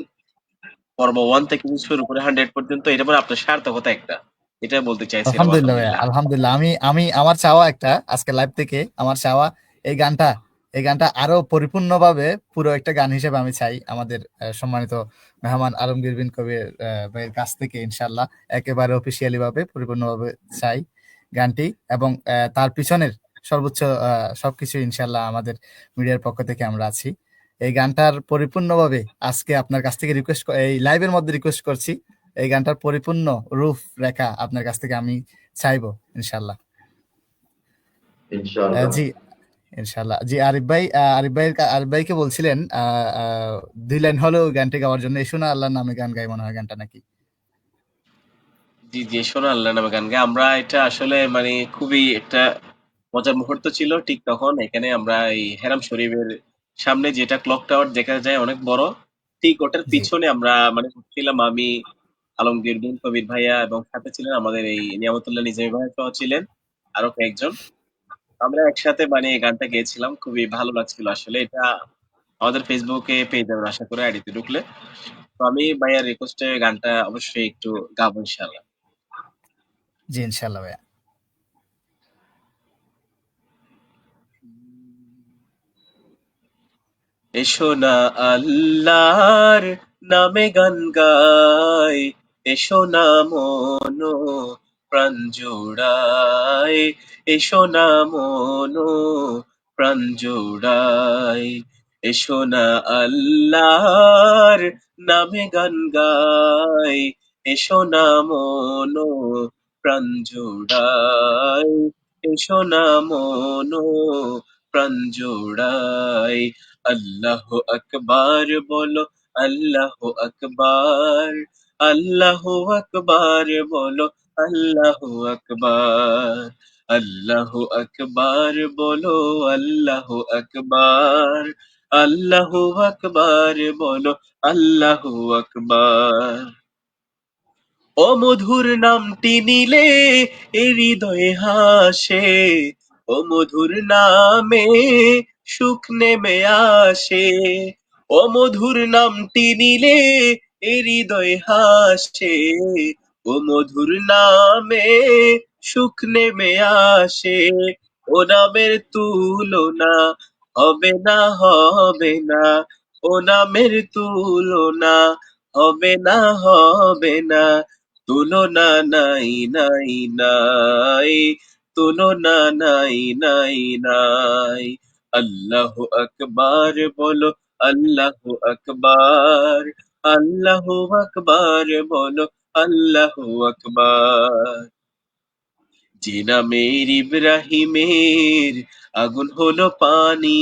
পর্ব 1 থেকে শুরু করে 100 পর্যন্ত, এটা মানে আপনার সার্থকতা একটা, এটা বলতে চাইছিলাম। আলহামদুলিল্লাহ ভাইয়া, আলহামদুলিল্লাহ। আলহামদুলিল্লাহ। আমি আমার চাওয়া একটা, আজকে লাইভ থেকে আমার চাওয়া, এই গানটা এই গানটা আরো পরিপূর্ণভাবে পুরো একটা গান হিসেবে আমি চাই আমাদের সম্মানিত মেহমান আলমগীর বিন কবির ভাইয়ের কাছ থেকে ইনশাআল্লাহ একেবারে অফিসিয়ালি ভাবে পরিপূর্ণভাবে চাই গানটি, এবং তার পিছনের সর্বোচ্চ সবকিছু ইনশাআল্লাহ আমাদের মিডিয়ার পক্ষ থেকে আমরা আছি। এই গানটার পরিপূর্ণভাবে আজকে আপনার কাছ থেকে এই লাইভের মধ্যে রিকোয়েস্ট করছি, এই গানটার পরিপূর্ণ রূপরেখা আপনার কাছ থেকে আমি চাইবো ইনশাল্লাহ। ইনশাআল্লাহ। জি ইনশাআল্লাহ। জি, আরিফ ভাইকে বলছিলেন ২ লাইন হলেও গানটি গাওয়ার জন্য। এসো না আল্লাহর নামে গান গাই মনে হয় গানটা নাকি? জি, জি, শোনো আল্লাহর নামে গান গাই। আমরা এটা আসলে মানে খুবই একটা মজার মুহূর্ত ছিল ঠিক তখন। এখানে আমরা এই হেরাম শরীফের সামনে যেটা ক্লক টাওয়ার দেখা যায় অনেক বড়, ঠিক ওটার জি, পিছনে আমরা মানে ছিলাম আমি, আলমগীর বিন কবির ভাইয়া এবং সাথে ছিলেন আমাদের এই নিয়ামতুল্লাহ নিজামী ভাইয়া সহ ছিলেন আরো কয়েকজন। আমরা একসাথে মানে এই গানটা গেয়েছিলাম। খুবই ভালো লাগছিল আসলে। এটা আমাদের ফেসবুকে পেয়ে যাবেন আশা করি আইডিতে ঢুকলে। তো আমি ভাইয়ার রিকোয়েস্টে গানটা অবশ্যই একটু গাবো ইনশাআল্লাহ। জি ইনশাআল্লাহ ভাইয়া। এসো না আল্লাহর নামে গান গাই, এসো না মন প্রাণ জোড়াই, এসো না মন প্রাণ জোড়াই, এসো না আল্লাহর নামে গান গাই, এসো না মন প্রাণ জোড়াই, এসো না মন প্রাণ জোড়াই। আল্লাহু আকবার বলো, আল্লাহু আকবার, আল্লাহু আকবার বলো, আল্লাহু আকবার, আল্লাহু আকবার বলো, আল্লাহু আকবার, আল্লাহু আকবার বলো, আল্লাহু আকবার। ও মধুর নামটি নিলে এ হৃদয়ে হাসে, ও মধুর নামে সুখ নেমে আসে, ও মধুর নামটি নিলে এ হৃদয়ে হাসে, ও মধুর নামে সুখ নেমে আসে, ও নামের তুলনা হবে না, হবে না, ও নামের তুলনা হবে না, হবে না, তুলনা নাই নাই নাই, তুলনা নাই নাই নাই। আল্লাহু আকবার বলো, আল্লাহু আকবার, আল্লাহু আকবার বলো, আল্লাহু আকবার। যে নামের ইব্রাহিমের আগুন হলো পানি,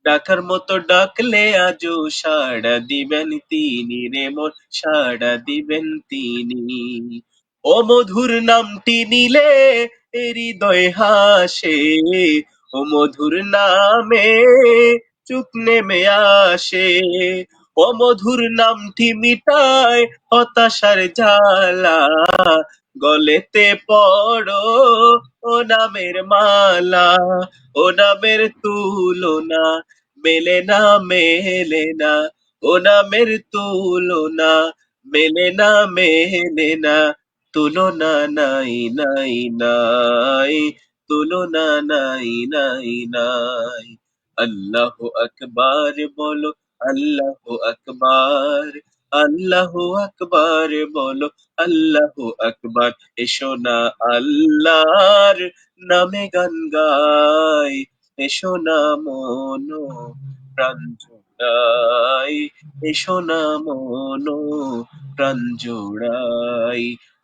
ডাকার মতো ডাকলে আজও সাড়া দিবেন তিনি রে মোর, সাড়া দিবেন তিনি। ও মধুর নামটি নিলে এ হৃদয় হাসে, ও মধুর নামে চুপ নেমে আসে, ও মধুর নামটি মিটায় হতাশার জ্বালা, গলেতে পড়ো ও নামের মালা, ও নামের তুলনা মেলে না, মেলে না, ও নামের তুলনা মেলে না, মেলে না, তুলনা নাই নাই নাই, তুলনা নাই নাই নাই। আল্লাহু আকবার বলো, আল্লাহু আকবার, আল্লাহু আকবার বলো, আল্লাহু আকবার। এসো না আল্লাহর নামে গান গাই, এসো না মন প্রাণ জোড়াই, এসো না মন প্রাণ জোড়াই।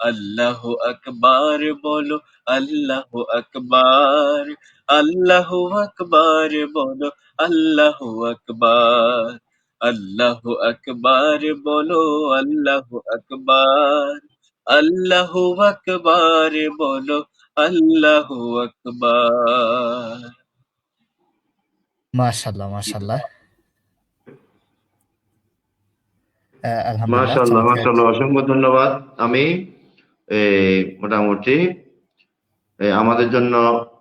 আল্লাহু আকবার বলো, আল্লাহু আকবার, আল্লাহু আকবার বলো, আল্লাহু আকবার, আল্লাহু আকবার বলো, আল্লাহু আকবার, আল্লাহু আকবার বলো, আল্লাহু আকবার। মাশাআল্লাহ, মাশাআল্লাহ। আলহামদুলিল্লাহ মাশাআল্লাহ, চমৎকার। মাশাআল্লাহ, অসংখ্য ধন্যবাদ। আমি মোটামুটি আমাদের জন্য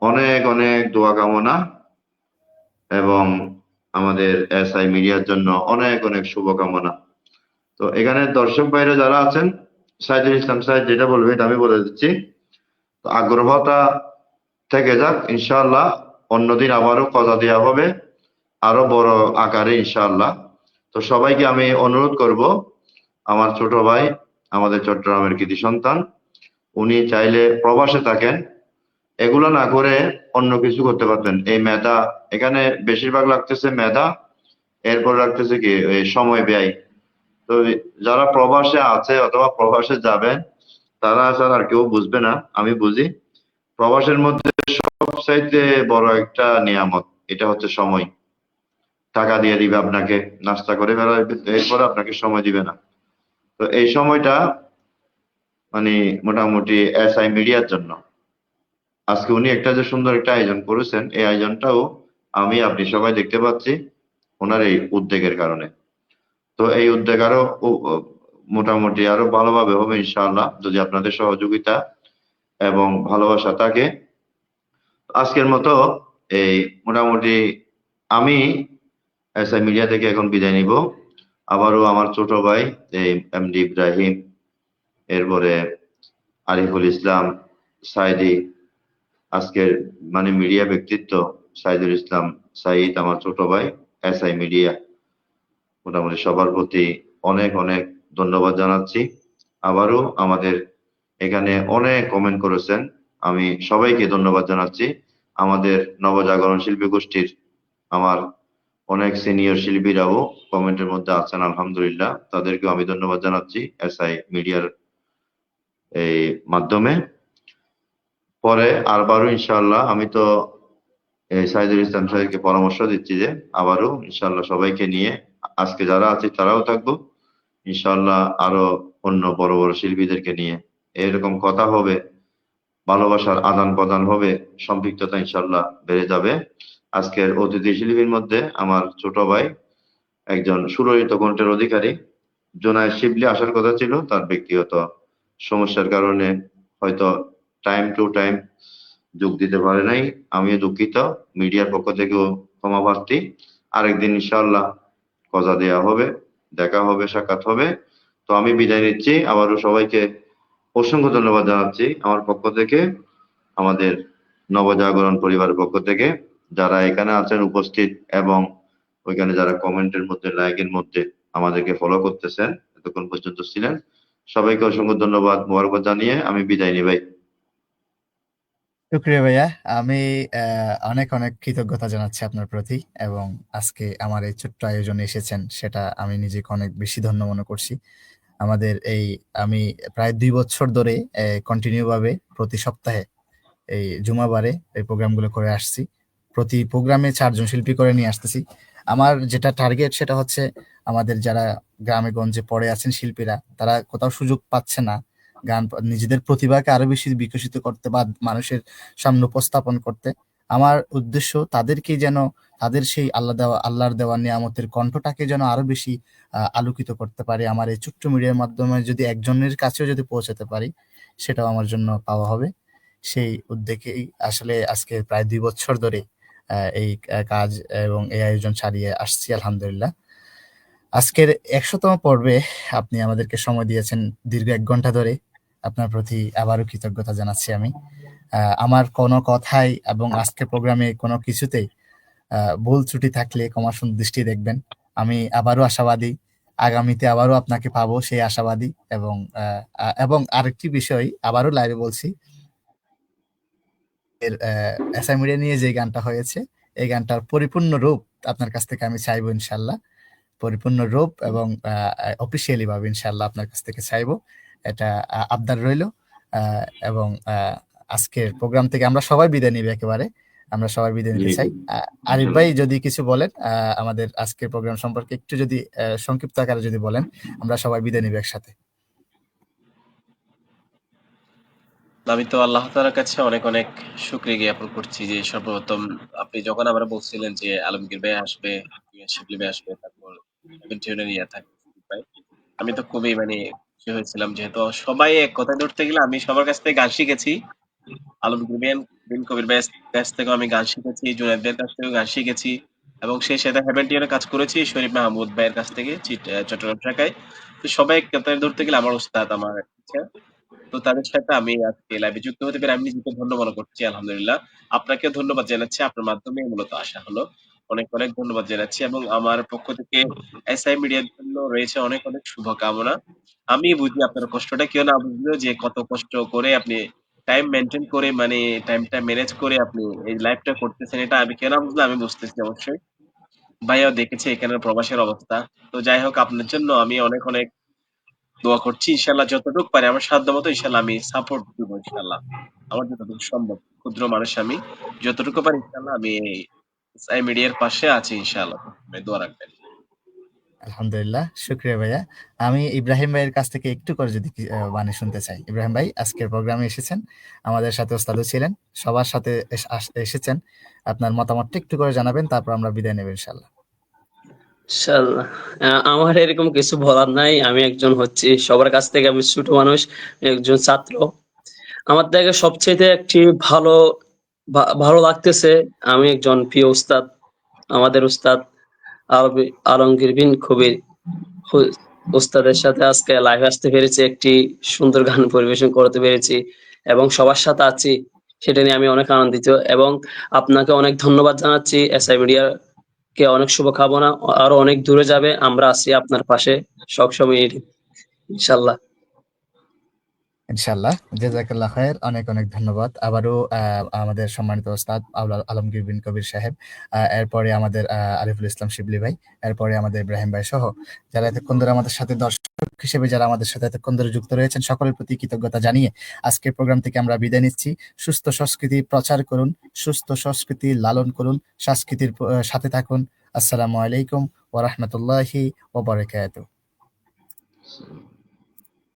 অনেক অনেক দোয়া কামনা এবং আমাদের এসআই মিডিয়ার জন্য অনেক অনেক শুভকামনা। তো এখানে দর্শক ভাইরা যারা আছেন, সাইদুল ইসলাম সাহেব যেটা বলবে এটা আমি বলে দিচ্ছি। তো আগ্রহটা থেকে যাক, ইনশাআল্লাহ অন্যদিন আবারও কথা দেওয়া হবে আরো বড় আকারে ইনশাআল্লাহ। তো সবাইকে আমি অনুরোধ করব, আমার ছোট ভাই আমাদের চট্টগ্রামের কৃতি সন্তান, উনি চাইলে প্রবাসে থাকেন, এগুলো না করে অন্য কিছু করতে পারতেন। এই মেধা এখানে বেশিরভাগ লাগতেছে মেধা, এরপর লাগতেছে কি এই সময় ব্যয়। তো যারা প্রবাসে আছে অথবা প্রবাসে যাবেন তারা ছাড়া আর কেউ বুঝবে না, আমি বুঝি। প্রবাসের মধ্যে সবচাইতে বড় একটা নিয়ামত, এটা হচ্ছে সময়। টাকা দিয়ে দিবে আপনাকে, নাস্তা করে বেড়াবে, এরপরে আপনাকে সময় দিবে না। তো এই সময়টা মানে মোটামুটি এসআই মিডিয়ার জন্য। আজকে উনি একটা যে সুন্দর একটা আয়োজন করেছেন, এই আয়োজনটাও আপনি সবাই দেখতে পাচ্ছি ওনার এই উদ্যোগের কারণে। তো এই উদ্যোগ আরো মোটামুটি আরো ভালোভাবে হবে ইনশাআল্লাহ, যদি আপনাদের সহযোগিতা এবং ভালোবাসা থাকে। আজকের মতো এই মোটামুটি আমি এসআই মিডিয়া থেকে এখন বিদায় নিব। আবারও আমার ছোট ভাই এই এমডি ইব্রাহিম, এরপরে আরিফুল ইসলাম, সাইদি, আজকের মিডিয়া ব্যক্তিত্ব সাইদুল ইসলাম সাইদ, আমার ছোট ভাই এসআই মিডিয়া, মোটামুটি সবার প্রতি অনেক অনেক ধন্যবাদ জানাচ্ছি। আবারও আমাদের এখানে অনেক কমেন্ট করেছেন, আমি সবাইকে ধন্যবাদ জানাচ্ছি। আমাদের নবজাগরণ শিল্পী গোষ্ঠীর আমার অনেক সিনিয়র শিল্পীরাও কমেন্টের মধ্যে আছেন, আলহামদুলিল্লাহ, তাদেরকেও আমি ধন্যবাদ জানাচ্ছি এসআই মিডিয়ার এই মাধ্যমে। পরে আবারও ইনশাআল্লাহ আমি তো সাইদুল ইসলাম সাহেবকে পরামর্শ দিচ্ছি যে আবারও ইনশাআল্লাহ সবাইকে নিয়ে, আজকে যারা আছে তারাও থাকবো ইনশাআল্লাহ, আরো অন্য বড় বড় শিল্পীদেরকে নিয়ে এরকম কথা হবে, ভালোবাসার আদান প্রদান হবে, সম্পৃক্ততা ইনশাআল্লাহ বেড়ে যাবে। আজকের অতিথি শিল্পীর মধ্যে আমার ছোট ভাই, একজন সুরলিত কণ্ঠের অধিকারী জোনায়েদ শিবলি আসার কথা ছিল, তার ব্যক্তিগত সমস্যার কারণে হয়তো টাইম টু টাইম যোগ দিতে পারে নাই। আমিও দুঃখিত, মিডিয়ার পক্ষ থেকেও ক্ষমা প্রার্থী। আরেকদিন ইনশাআল্লাহ কথা দেয়া হবে, দেখা হবে, সাক্ষাৎ হবে। তো আমি বিদায় নিচ্ছি, আবারও সবাইকে অসংখ্য ধন্যবাদ জানাচ্ছি আমার পক্ষ থেকে, আমাদের নবজাগরণ পরিবারের পক্ষ থেকে, যারা এখানে আছেন উপস্থিত এবং ওইখানে যারা কমেন্টের মধ্যে, লাইকের মধ্যে আমাদেরকে ফলো করতেছেন, এতক্ষণ পর্যন্ত ছিলেন, সবাইকে অসংখ্য ধন্যবাদ, মোবারকবাদ জানিয়ে আমি বিদায় নিই ভাই। শুক্রিয়া ভাইয়া। আমি অনেক অনেক কৃতজ্ঞতা জানাচ্ছি আপনার প্রতি, এবং আজকে আমার এই ছোট্ট আয়োজনে এসেছেন, সেটা আমি নিজেকে অনেক বেশি ধন্য মনে করছি। আমাদের আমি প্রায় 2 বছর ধরে কন্টিনিউ ভাবে প্রতি সপ্তাহে এই জুমাবারে এই প্রোগ্রামগুলো করে আসছি। প্রতি প্রোগ্রামে 4 জন শিল্পী করে নিয়ে আসতেছি। আমার যেটা টার্গেট সেটা হচ্ছে, আমাদের যারা গ্রামে গঞ্জে পড়ে আছেন শিল্পীরা, তারা কোথাও সুযোগ পাচ্ছে না নিজেদের প্রতিভাকে আরো বেশি বিকশিত করতে বা মানুষের সামনে উপস্থাপন করতে। আমার উদ্দেশ্য তাদেরকে যেন, তাদের সেই আল্লাহর দেওয়া নিয়ামতের কণ্ঠটাকে যেন আরো বেশি আলোকিত করতে পারি। আমার এই ছোট্ট মিডিয়ার মাধ্যমে যদি একজনের কাছেও যদি পৌঁছাতে পারি, সেটাও আমার জন্য পাওয়া হবে। সেই উদ্যোগেই আসলে আজকে প্রায় 2 বছর ধরে এই কাজ এবং এই আয়োজন চালিয়ে আসছি, আলহামদুলিল্লাহ। আজকের 100তম পর্বে আপনি আমাদেরকে সময় দিয়েছেন দীর্ঘ 1 ঘন্টা ধরে। আপনার প্রতি আবারও কৃতজ্ঞতা জানাচ্ছি আমি। আমার কোনো কথাই এবং আজকের প্রোগ্রামে কোনো কিছুতেই ভুল ত্রুটি থাকলে ক্ষমা দৃষ্টি দেখবেন। আমি আবারও আশাবাদী, আগামীতে আবারও আপনাকে পাবো, সেই আশাবাদী। এবং আরেকটি বিষয় আবারও লাইভে বলছি, এসআই মিডিয়া নিয়ে যে গানটা হয়েছে, এই গানটার পরিপূর্ণ রূপ আপনার কাছ থেকে আমি চাইবো ইনশাল্লাহ। পরিপূর্ণ রূপ এবং অফিসিয়ালি ভাবে ইনশাল্লাহ আপনার কাছ থেকে চাইবো, এটা আবদার রইলো। এবং আজকের প্রোগ্রাম থেকে আমরা সবাই বিদায় নিব, একেবারে আমরা সবাই বিদায় নিতে চাই। আরিফ ভাই যদি কিছু বলেন আমাদের আজকের প্রোগ্রাম সম্পর্কে, একটু যদি সংক্ষিপ্ত আকারে যদি বলেন, আমরা সবাই বিদায় নিব একসাথে। আমি তো আল্লাহ তাআলার কাছে অনেক অনেক শুকরিয়া জ্ঞাপন করছি যে সর্বপ্রথম আপনি যখন আমরা বলছিলেন যে আলমগীর ভাই আসবে, শিবলি ভাই আসবে, তারপর টিউনের ইয়ে থাকবে ভাই, আমি তো খুবই খুশি হয়েছিলাম, যেহেতু সবাই এক কথায় ধরতে গেলে আমি সবার কাছ থেকে গান শিখেছি। আলমগীর বিন কবির ভাইয়ের কাছ থেকেও আমি গান শিখেছি, জুনায়েদ ভাইয়ের কাছ থেকেও গান শিখেছি, এবং সেই সাথে হেভেন টিউনে কাজ করেছি শরীফ মাহমুদ ভাইয়ের কাছ থেকে চট্টগ্রাম শাখায়। তো সবাই এক কথায় ধরতে গেলে আমার উস্তাদ, আমার ইচ্ছা। তো তাদের সাথে আমি আজকে লাইভে যুক্ত হতে পেরে আমি নিজেকে ধন্য মনে করছি, আলহামদুলিল্লাহ। আপনাকেও ধন্যবাদ জানাচ্ছি, আপনার মাধ্যমে মূলত আসা হলো। অনেক অনেক ধন্যবাদ জানাচ্ছি, এবং আমার পক্ষ থেকে এসআই মিডিয়ার জন্য রয়েছে অনেক অনেক শুভকামনা। আমি বুঝি আপনার কষ্টটা, কেউ না বুঝলেও, যে কত কষ্ট করে আপনি টাইম মেনটেন করে, টাইমটা ম্যানেজ করে আপনি এই লাইভটা করতেছেন, এটা আমি কেউ না বুঝলে আমি বুঝতেছি অবশ্যই। ভাইয়াও দেখেছে এখানের প্রবাসের অবস্থা। তো যাই হোক, আপনার জন্য আমি অনেক অনেক দোয়া করছি। ইনশাআল্লাহ যতটুকু পারি আমার সাধ্যমতো ইনশাআল্লাহ আমি সাপোর্ট দিব, ইনশাআল্লাহ আমার যতটুকু সম্ভব। ক্ষুদ্র মানুষ আমি। যতটুকু পারি ইনশাআল্লাহ আমি এই মিডিয়ার পাশে আছি ইনশাআল্লাহ। দোয়া রাখবেন। আলহামদুলিল্লাহ, শুকরিয়া ভাইয়া। আমি ইব্রাহিম ভাইয়ের কাছ থেকে একটু করে যদি বাণী শুনতে চাই। ইব্রাহিম ভাই আজকের প্রোগ্রামে এসেছেন, আমাদের সাথে ওস্তাদও ছিলেন, সবার সাথে এসেছেন। আপনার মতামতটা একটু করে জানাবেন, তারপর আমরা বিদায় নেব ইনশাআল্লাহ। ইনশাআল্লাহ। আমার এরকম কিছু বলার নাই। আমি একজন হচ্ছি সবার কাছ থেকে আমি ছোট মানুষ, একজন ছাত্র। আমার থেকে সবচাইতে একটি ভালো লাগতেছে আমি একজন প্রিয় উস্তাদ, আমাদের উস্তাদ আলমগীর বিন কবির উস্তাদের সাথে আজকে লাইভে আসতে পেরেছি, একটি সুন্দর গান পরিবেশন করতে পেরেছি এবং সবার সাথে আছি, সেটা নিয়ে আমি অনেক আনন্দিত। এবং আপনাকে অনেক ধন্যবাদ জানাচ্ছি। এসআই মিডিয়া কে অনেক শুভকামনা, আরো অনেক দূরে যাবে, আমরা আছি আপনার পাশে সবসময় ইনশাল্লাহ। ইনশাআল্লাহ, জাযাকাল্লাহ খায়ের। অনেক অনেক ধন্যবাদ আবারও আমাদের সম্মানিত ওস্তাদ আলমগীর বিন কবির সাহেব, এরপরে আমাদের আরিফুল ইসলাম শিবলি ভাই, এরপরে আমাদের ইব্রাহিম ভাই সহ যারা এতক্ষণ ধরে আমাদের সাথে দর্শক হিসেবে যারা আমাদের সাথে এতক্ষণ ধরে যুক্ত রয়েছেন, সকলের প্রতি কৃতজ্ঞতা জানিয়ে আজকের প্রোগ্রাম থেকে আমরা বিদায় নিচ্ছি। সুস্থ সংস্কৃতি প্রচার করুন, সুস্থ সংস্কৃতি লালন করুন, সংস্কৃতির সাথে থাকুন। আসসালামু আলাইকুম ওয়া রাহমাতুল্লাহি ওয়া বারাকাতুহু।